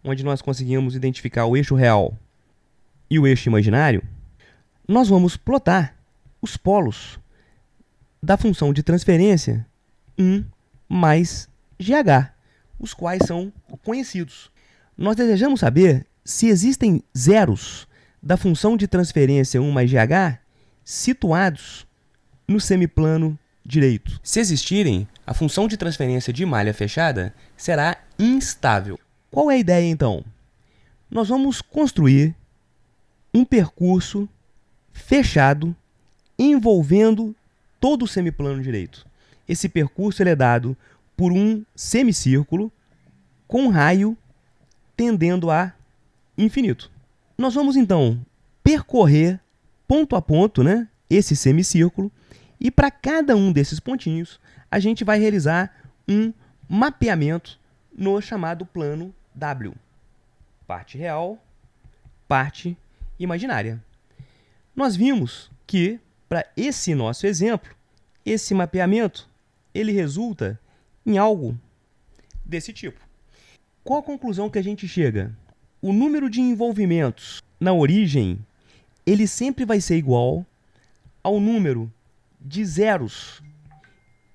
onde nós conseguimos identificar o eixo real e o eixo imaginário, nós vamos plotar os polos da função de transferência 1 mais GH, os quais são conhecidos. Nós desejamos saber se existem zeros da função de transferência 1 mais GH situados no semiplano direito. Se existirem, a função de transferência de malha fechada será instável. Qual é a ideia, então? Nós vamos construir um percurso fechado envolvendo todo o semiplano direito. Esse percurso ele é dado por um semicírculo com um raio tendendo a infinito. Nós vamos, então, percorrer ponto a ponto, né, esse semicírculo, e para cada um desses pontinhos, a gente vai realizar um mapeamento no chamado plano W. Parte real, parte imaginária. Nós vimos que, para esse nosso exemplo, esse mapeamento ele resulta em algo desse tipo. Qual a conclusão que a gente chega? O número de envolvimentos na origem ele sempre vai ser igual ao número de zeros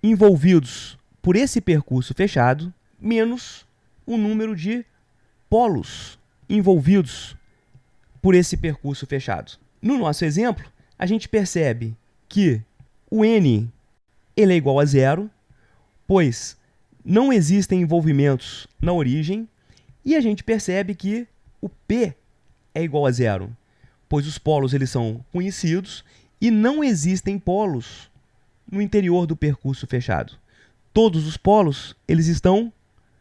envolvidos por esse percurso fechado menos o número de polos envolvidos por esse percurso fechado. No nosso exemplo, a gente percebe que o n ele é igual a zero, pois não existem envolvimentos na origem, e a gente percebe que o P é igual a zero, pois os polos eles são conhecidos e não existem polos no interior do percurso fechado. Todos os polos eles estão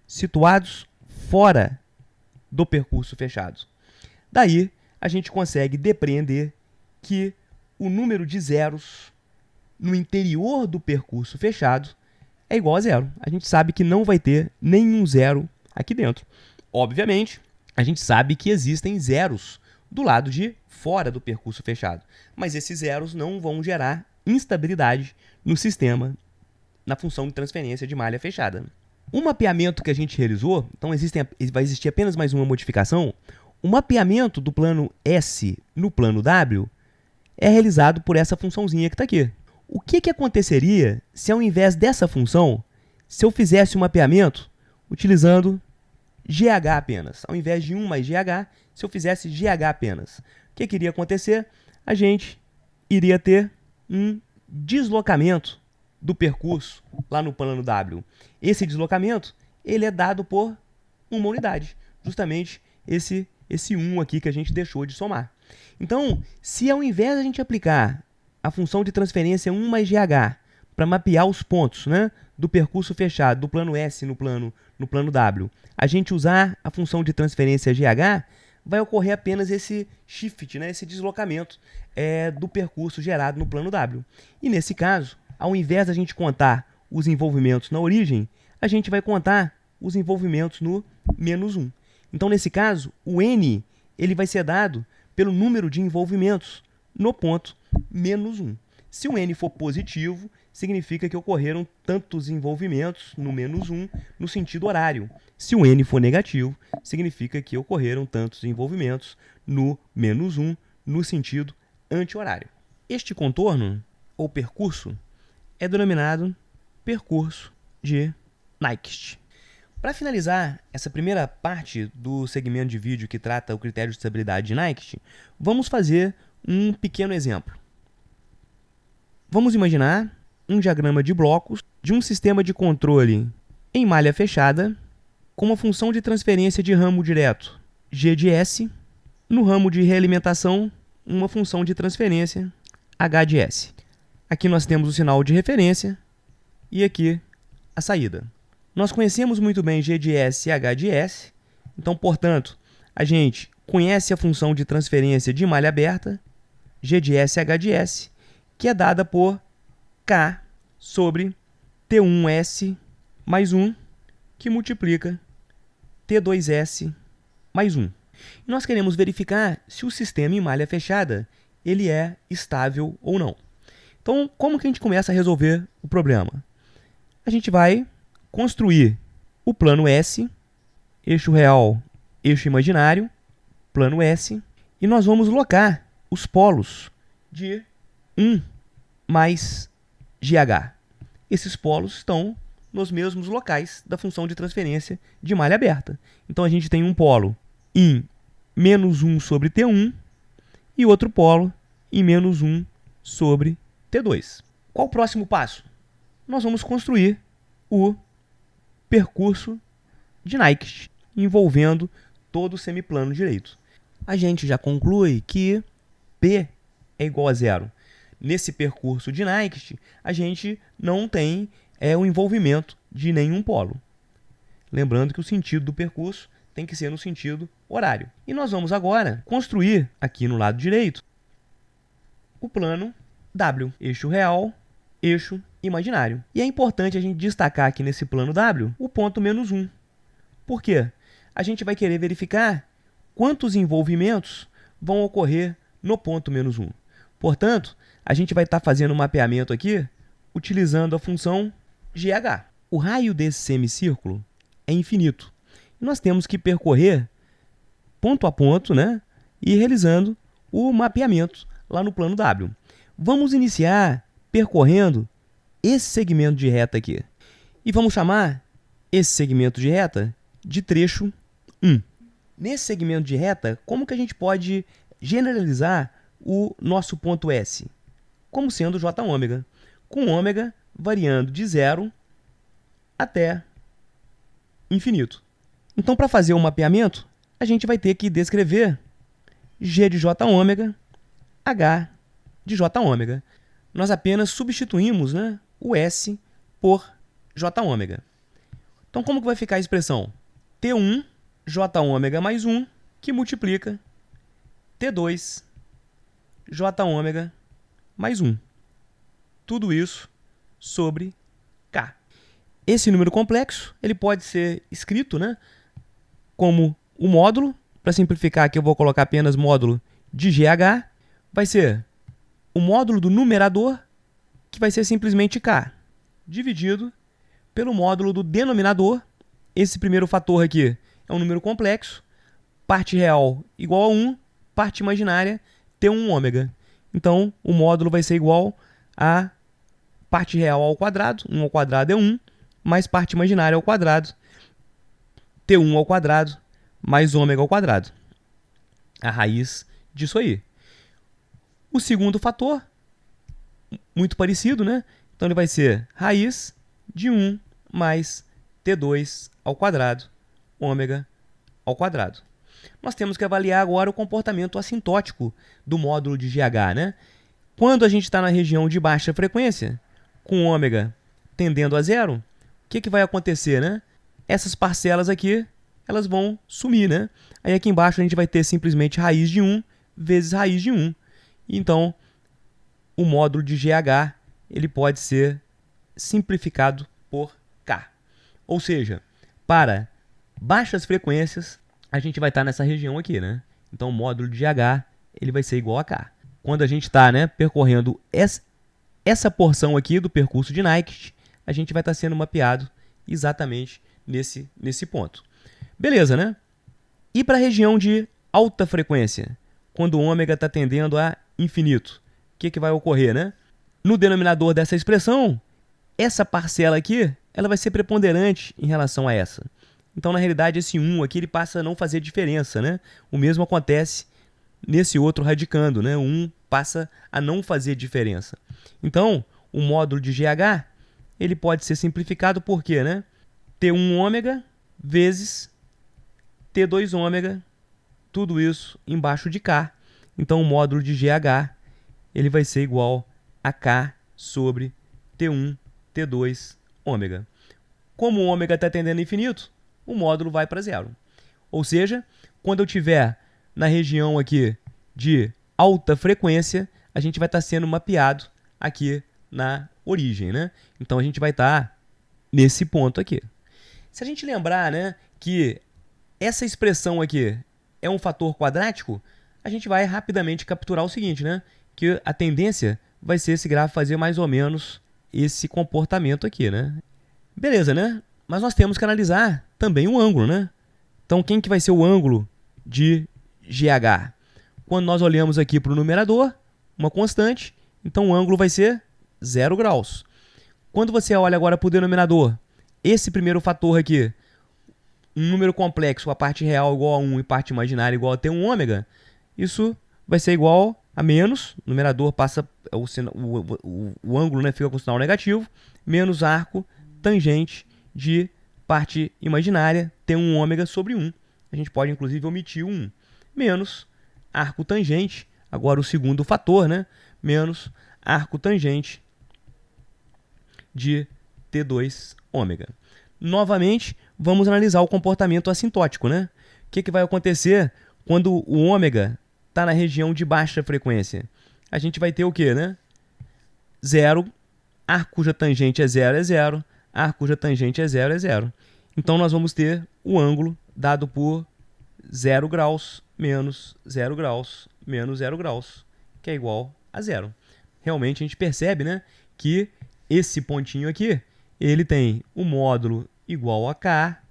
situados fora do percurso fechado. Daí, a gente consegue depreender que o número de zeros no interior do percurso fechado é igual a zero. A gente sabe que não vai ter nenhum zero aqui dentro. Obviamente, a gente sabe que existem zeros do lado de fora do percurso fechado, mas esses zeros não vão gerar instabilidade no sistema, na função de transferência de malha fechada. O mapeamento que a gente realizou, então vai existir apenas mais uma modificação. O mapeamento do plano S no plano W é realizado por essa funçãozinha que está aqui. O que aconteceria se, ao invés dessa função, se eu fizesse o mapeamento utilizando GH apenas? Ao invés de 1 mais GH, se eu fizesse GH apenas, o que iria acontecer? A gente iria ter um deslocamento do percurso lá no plano W. Esse deslocamento ele é dado por uma unidade, justamente esse 1 aqui que a gente deixou de somar. Então, se ao invés de a gente aplicar a função de transferência 1 mais GH para mapear os pontos, né, do percurso fechado, do plano S no plano W, a gente usar a função de transferência GH, vai ocorrer apenas esse shift, né, esse deslocamento do percurso gerado no plano W. E nesse caso, ao invés de a gente contar os envolvimentos na origem, a gente vai contar os envolvimentos no menos 1. Então, nesse caso, o n ele vai ser dado pelo número de envolvimentos no ponto menos 1. Se o n for positivo, significa que ocorreram tantos envolvimentos no menos 1 no sentido horário. Se o n for negativo, significa que ocorreram tantos envolvimentos no menos 1 no sentido anti-horário. Este contorno, ou percurso, é denominado percurso de Nyquist. Para finalizar essa primeira parte do segmento de vídeo que trata o critério de estabilidade de Nyquist, vamos fazer um pequeno exemplo. Vamos imaginar um diagrama de blocos de um sistema de controle em malha fechada com uma função de transferência de ramo direto G de S, no ramo de realimentação uma função de transferência H de S. Aqui nós temos o sinal de referência e aqui a saída. Nós conhecemos muito bem G de S e H de S, então, portanto, a gente conhece a função de transferência de malha aberta, G de S e H de S, que é dada por K sobre T1S mais 1, que multiplica T2S mais 1. E nós queremos verificar se o sistema em malha fechada ele é estável ou não. Então, como que a gente começa a resolver o problema? A gente vai construir o plano S, eixo real, eixo imaginário, plano S, e nós vamos locar os polos de 1 mais GH. Esses polos estão nos mesmos locais da função de transferência de malha aberta. Então, a gente tem um polo em menos 1 sobre T1 e outro polo em menos 1 sobre T2. Qual o próximo passo? Nós vamos construir o percurso de Nyquist, envolvendo todo o semiplano direito. A gente já conclui que P é igual a zero. Nesse percurso de Nyquist, a gente não tem o envolvimento de nenhum polo. Lembrando que o sentido do percurso tem que ser no sentido horário. E nós vamos agora construir, aqui no lado direito, o plano W, eixo real, eixo imaginário. E é importante a gente destacar aqui nesse plano W o ponto menos 1. Por quê? A gente vai querer verificar quantos envolvimentos vão ocorrer no ponto menos 1. Portanto, a gente vai estar fazendo um mapeamento aqui utilizando a função GH. O raio desse semicírculo é infinito. E nós temos que percorrer ponto a ponto, né, e realizando o mapeamento lá no plano W. Vamos iniciar percorrendo esse segmento de reta aqui. E vamos chamar esse segmento de reta de trecho 1. Nesse segmento de reta, como que a gente pode generalizar o nosso ponto S? Como sendo J ômega, com ômega variando de 0 até infinito. Então, para fazer o mapeamento, a gente vai ter que descrever G de J ômega, H de J ômega. Nós apenas substituímos, né, o S por J ômega. Então, como que vai ficar a expressão? T1 J ômega mais 1, que multiplica T2 J ômega mais 1. Tudo isso sobre K. Esse número complexo ele pode ser escrito, né, como o módulo. Para simplificar aqui, eu vou colocar apenas módulo de GH. Vai ser o módulo do numerador, que vai ser simplesmente K, dividido pelo módulo do denominador. Esse primeiro fator aqui é um número complexo. Parte real igual a 1, parte imaginária T1 ômega. Então, o módulo vai ser igual a parte real ao quadrado, 1 ao quadrado é 1, mais parte imaginária ao quadrado, T1 ao quadrado, mais ômega ao quadrado. A raiz disso aí. O segundo fator, muito parecido, né? Então, ele vai ser raiz de 1 mais T2 ao quadrado, ômega ao quadrado. Nós temos que avaliar agora o comportamento assintótico do módulo de GH, né? Quando a gente está na região de baixa frequência, com ômega tendendo a 0, o que vai acontecer, né? Essas parcelas aqui, elas vão sumir, né? Aí aqui embaixo a gente vai ter simplesmente raiz de 1 vezes raiz de 1. Então, o módulo de GH ele pode ser simplificado por K. Ou seja, para baixas frequências, a gente vai estar nessa região aqui, né? Então, o módulo de GH ele vai ser igual a K. Quando a gente está, né, percorrendo essa porção aqui do percurso de Nyquist, a gente vai estar sendo mapeado exatamente nesse ponto. Beleza, né? E para a região de alta frequência, quando o ômega está tendendo a infinito, o que vai ocorrer, né? No denominador dessa expressão, essa parcela aqui ela vai ser preponderante em relação a essa. Então, na realidade, esse 1 aqui ele passa a não fazer diferença, né? O mesmo acontece nesse outro radicando, né? O 1 passa a não fazer diferença. Então, o módulo de GH ele pode ser simplificado por quê, né? T1 ômega vezes T2 ômega, tudo isso embaixo de K. Então, o módulo de GH ele vai ser igual a K sobre T1, T2 ômega. Como o ômega está tendendo a infinito, o módulo vai para 0. Ou seja, quando eu estiver na região aqui de alta frequência, a gente vai estar sendo mapeado aqui na origem, né? Então, a gente vai estar nesse ponto aqui. Se a gente lembrar, né, que essa expressão aqui é um fator quadrático, a gente vai rapidamente capturar o seguinte, né? Que a tendência vai ser esse gráfico fazer mais ou menos esse comportamento aqui, né? Beleza, né? Mas nós temos que analisar também o ângulo, né? Então, quem que vai ser o ângulo de GH? Quando nós olhamos aqui para o numerador, uma constante, então o ângulo vai ser 0 graus. Quando você olha agora para o denominador, esse primeiro fator aqui, um número complexo, a parte real igual a 1 e parte imaginária igual a T1 ômega, isso vai ser igual a menos, o numerador passa, o ângulo, né, fica com o sinal negativo, menos arco tangente de parte imaginária, T1 ômega sobre 1. A gente pode, inclusive, omitir o 1. Menos arco tangente, agora o segundo fator, né? Menos arco tangente de T2 ômega. Novamente, vamos analisar o comportamento assintótico, né? O que vai acontecer quando o ômega está na região de baixa frequência? A gente vai ter o quê, né? 0, arco cuja tangente é 0 é 0, arco cuja tangente é 0 é 0. Então, nós vamos ter o ângulo dado por 0 graus menos 0 graus menos 0 graus, que é igual a 0. Realmente, a gente percebe, né, que esse pontinho aqui, ele tem o módulo igual a K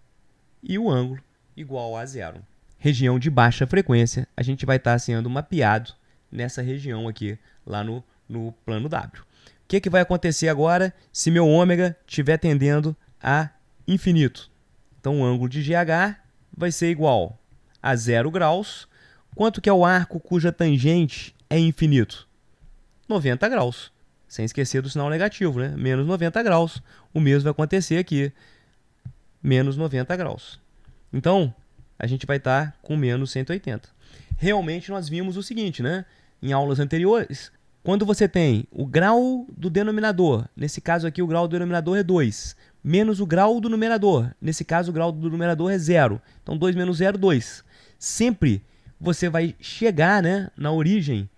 e o ângulo igual a 0. Região de baixa frequência, a gente vai estar sendo mapeado nessa região aqui, lá no plano W. O que vai acontecer agora se meu ômega estiver tendendo a infinito? Então, o ângulo de GH vai ser igual a 0 graus. Quanto que é o arco cuja tangente é infinito? 90 graus. Sem esquecer do sinal negativo, né? Menos 90 graus. O mesmo vai acontecer aqui. Menos 90 graus. Então, a gente vai estar com menos 180. Realmente, nós vimos o seguinte, né? Em aulas anteriores, quando você tem o grau do denominador, nesse caso aqui o grau do denominador é 2, menos o grau do numerador, nesse caso o grau do numerador é 0. Então, 2 menos 0, 2. Sempre você vai chegar, né, na origem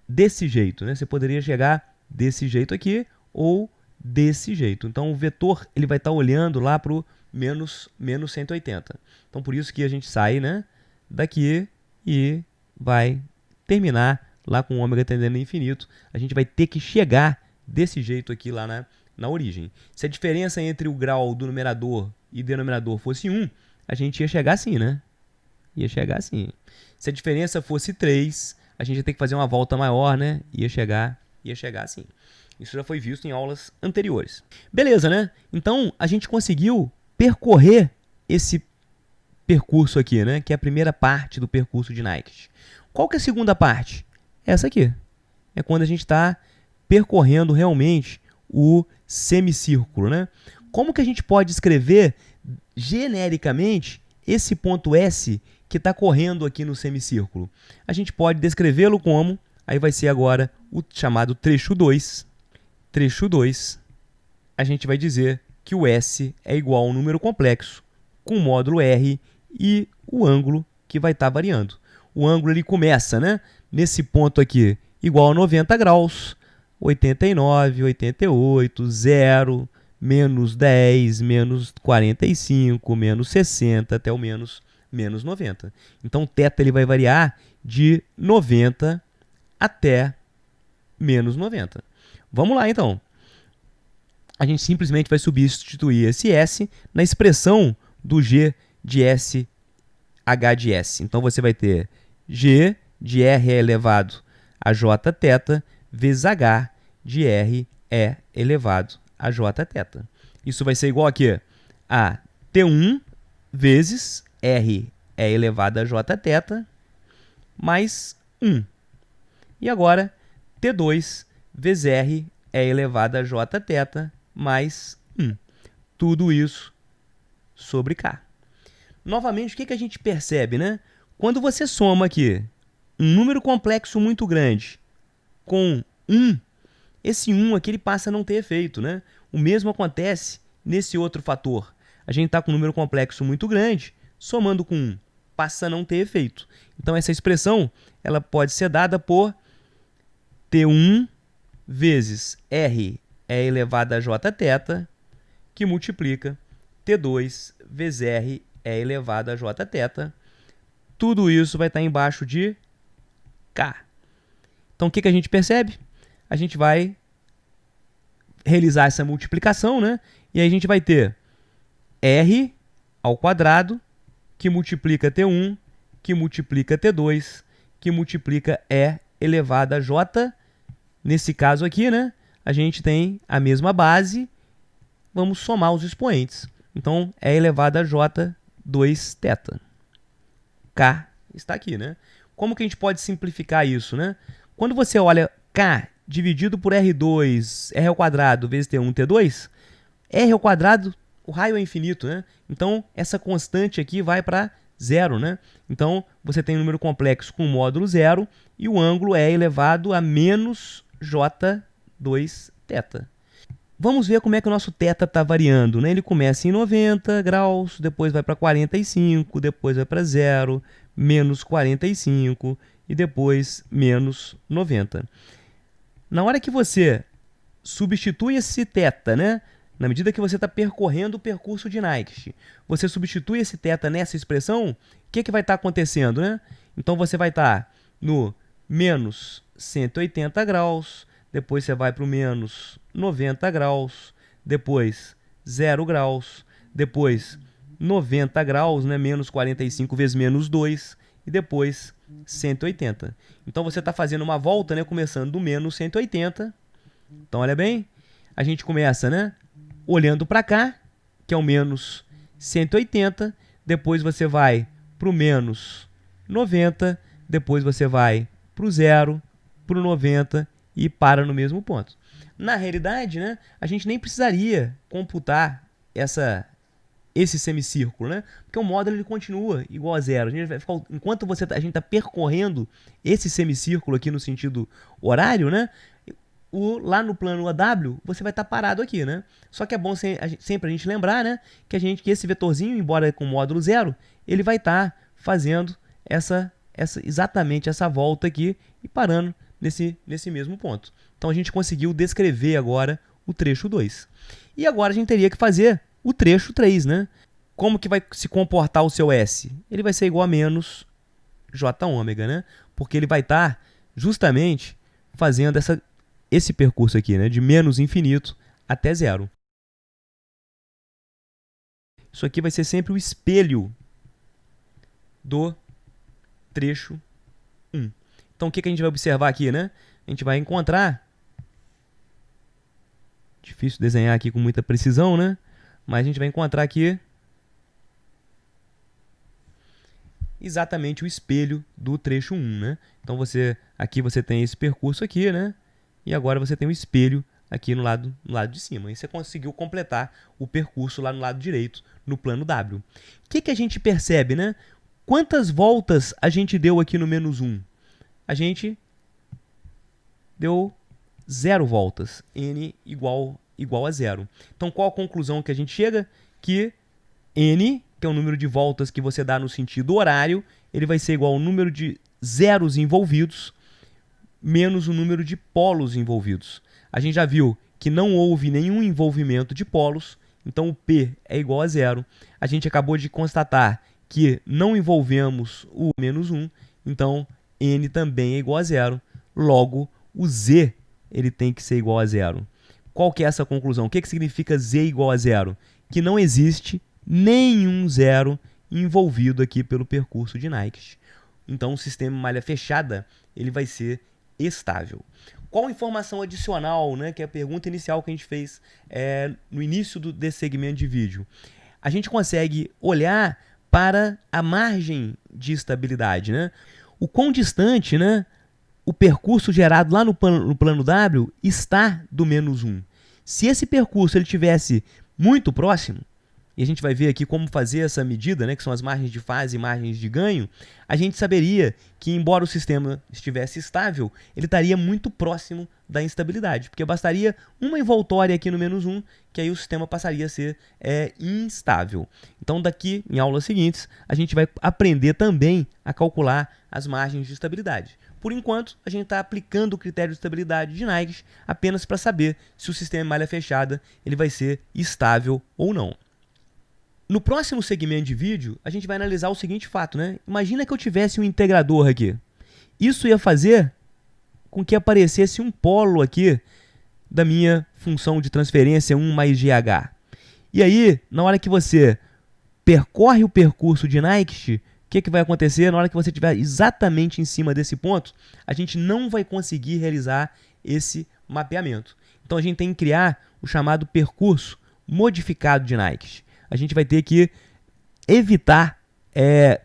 desse jeito, né? Você poderia chegar desse jeito aqui ou desse jeito. Então, o vetor ele vai estar olhando lá para o menos 180. Então, por isso que a gente sai, né, daqui e vai terminar lá com o ômega tendendo ao infinito. A gente vai ter que chegar desse jeito aqui lá na origem. Se a diferença entre o grau do numerador e denominador fosse 1, a gente ia chegar assim, né? Ia chegar assim. Se a diferença fosse 3, a gente ia ter que fazer uma volta maior, né? Ia chegar assim. Isso já foi visto em aulas anteriores. Beleza, né? Então, a gente conseguiu percorrer esse percurso aqui, né? Que é a primeira parte do percurso de Nyquist. Qual que é a segunda parte? Essa aqui. É quando a gente está percorrendo realmente o semicírculo, né? Como que a gente pode escrever genericamente esse ponto S que está correndo aqui no semicírculo? A gente pode descrevê-lo como, aí vai ser agora o chamado trecho 2. Trecho 2, a gente vai dizer que o S é igual a um número complexo com módulo R e o ângulo que vai estar variando. O ângulo ele começa, né, nesse ponto aqui, igual a 90 graus, 89, 88, 0, menos 10, menos 45, menos 60, até o menos 90. Então, o θ ele vai variar de 90 até menos 90. Vamos lá, então. A gente simplesmente vai substituir esse S na expressão do G de S, H de S. Então, você vai ter G de R elevado a Jθ vezes H de R é elevado a Jθ. Isso vai ser igual a quê? A T1 vezes R é elevado a Jθ mais 1. E agora, T2 vezes R é elevado a Jθ mais 1. Tudo isso sobre K. Novamente, o que a gente percebe, né? Quando você soma aqui um número complexo muito grande com 1, esse 1 aqui ele passa a não ter efeito, né? O mesmo acontece nesse outro fator. A gente está com um número complexo muito grande, somando com 1, passa a não ter efeito. Então, essa expressão ela pode ser dada por T1 vezes R é elevado a Jθ, que multiplica T2 vezes R é elevado a Jθ. Tudo isso vai estar embaixo de K. Então, o que a gente percebe? A gente vai realizar essa multiplicação, né? E aí a gente vai ter R ao quadrado, que multiplica T1, que multiplica T2, que multiplica E elevado a J. Nesse caso aqui, né? A gente tem a mesma base, vamos somar os expoentes. Então, E elevado a J 2θ. K está aqui, né? Como que a gente pode simplificar isso, né? Quando você olha K dividido por R2, R ao quadrado vezes T1, T2, R ao quadrado, o raio é infinito, né? Então, essa constante aqui vai para 0, né? Então, você tem um número complexo com módulo 0 e o ângulo é elevado a menos J2θ. Vamos ver como é que o nosso θ está variando, né? Ele começa em 90 graus, depois vai para 45, depois vai para 0, menos 45 e depois menos 90. Na hora que você substitui esse θ, né? Na medida que você está percorrendo o percurso de Nyquist, você substitui esse θ nessa expressão, o que vai estar acontecendo, né? Então, você vai estar no menos 180 graus, depois você vai para o menos 90 graus, depois 0 graus, depois 90 graus, né? Menos 45 vezes menos 2, e depois 180. Então, você está fazendo uma volta, né? Começando do menos 180. Então, olha bem, a gente começa, né? Olhando para cá, que é o menos 180, depois você vai para o menos 90, depois você vai para o 0, para o 90 e para no mesmo ponto. Na realidade, né, a gente nem precisaria computar esse semicírculo, né? Porque o módulo ele continua igual a zero. A gente vai ficar, enquanto a gente está percorrendo esse semicírculo aqui no sentido horário, né? Lá no plano AW, você vai estar parado aqui, né? Só que é bom sempre a gente lembrar, né? Que esse vetorzinho, embora com módulo zero, ele vai estar fazendo exatamente essa volta aqui e parando nesse mesmo ponto. Então a gente conseguiu descrever agora o trecho 2. E agora a gente teria que fazer o trecho 3, né? Como que vai se comportar o seu S? Ele vai ser igual a menos J ômega, né? Porque ele vai estar justamente fazendo esse percurso aqui, né? De menos infinito até zero. Isso aqui vai ser sempre o espelho do trecho 1. Então o que a gente vai observar aqui, né? A gente vai encontrar... Difícil desenhar aqui com muita precisão, né? Mas a gente vai encontrar aqui exatamente o espelho do trecho 1, né? Então aqui você tem esse percurso aqui, né? E agora você tem o espelho aqui no lado de cima. E você conseguiu completar o percurso lá no lado direito, no plano W. O que a gente percebe, né? Quantas voltas a gente deu aqui no menos 1? A gente deu 0 voltas, n igual a 0. Então, qual a conclusão que a gente chega? Que n, que é o número de voltas que você dá no sentido horário, ele vai ser igual ao número de zeros envolvidos menos o número de polos envolvidos. A gente já viu que não houve nenhum envolvimento de polos, então o P é igual a 0. A gente acabou de constatar que não envolvemos o menos 1, então n também é igual a 0. Logo, o Z ele tem que ser igual a 0. Qual que é essa conclusão? O que significa Z igual a 0? Que não existe nenhum zero envolvido aqui pelo percurso de Nyquist. Então, o sistema malha fechada ele vai ser estável. Qual informação adicional, né, que é a pergunta inicial que a gente fez no início desse segmento de vídeo? A gente consegue olhar para a margem de estabilidade, né? O quão distante, né, o percurso gerado lá no plano W está do menos 1. Se esse percurso ele tivesse muito próximo, e a gente vai ver aqui como fazer essa medida, né, que são as margens de fase e margens de ganho, a gente saberia que, embora o sistema estivesse estável, ele estaria muito próximo da instabilidade, porque bastaria uma envoltória aqui no menos 1, que aí o sistema passaria a ser instável. Então, daqui, em aulas seguintes, a gente vai aprender também a calcular as margens de estabilidade. Por enquanto, a gente está aplicando o critério de estabilidade de Nyquist apenas para saber se o sistema em malha fechada ele vai ser estável ou não. No próximo segmento de vídeo, a gente vai analisar o seguinte fato, né? Imagina que eu tivesse um integrador aqui. Isso ia fazer com que aparecesse um polo aqui da minha função de transferência 1 mais GH. E aí, na hora que você percorre o percurso de Nyquist, o que vai acontecer? Na hora que você estiver exatamente em cima desse ponto, a gente não vai conseguir realizar esse mapeamento. Então, a gente tem que criar o chamado percurso modificado de Nyquist. A gente vai ter que evitar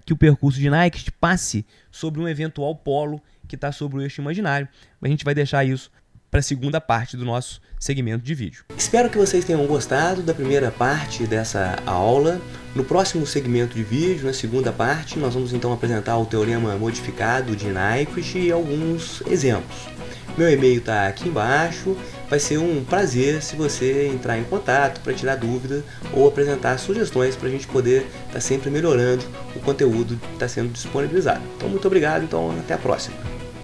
que o percurso de Nyquist passe sobre um eventual polo que está sobre o eixo imaginário. Mas a gente vai deixar isso para a segunda parte do nosso segmento de vídeo. Espero que vocês tenham gostado da primeira parte dessa aula. No próximo segmento de vídeo, na segunda parte, nós vamos então apresentar o teorema modificado de Nyquist e alguns exemplos. Meu e-mail está aqui embaixo. Vai ser um prazer se você entrar em contato para tirar dúvida ou apresentar sugestões para a gente poder estar sempre melhorando o conteúdo que está sendo disponibilizado. Então, muito obrigado. Então, até a próxima.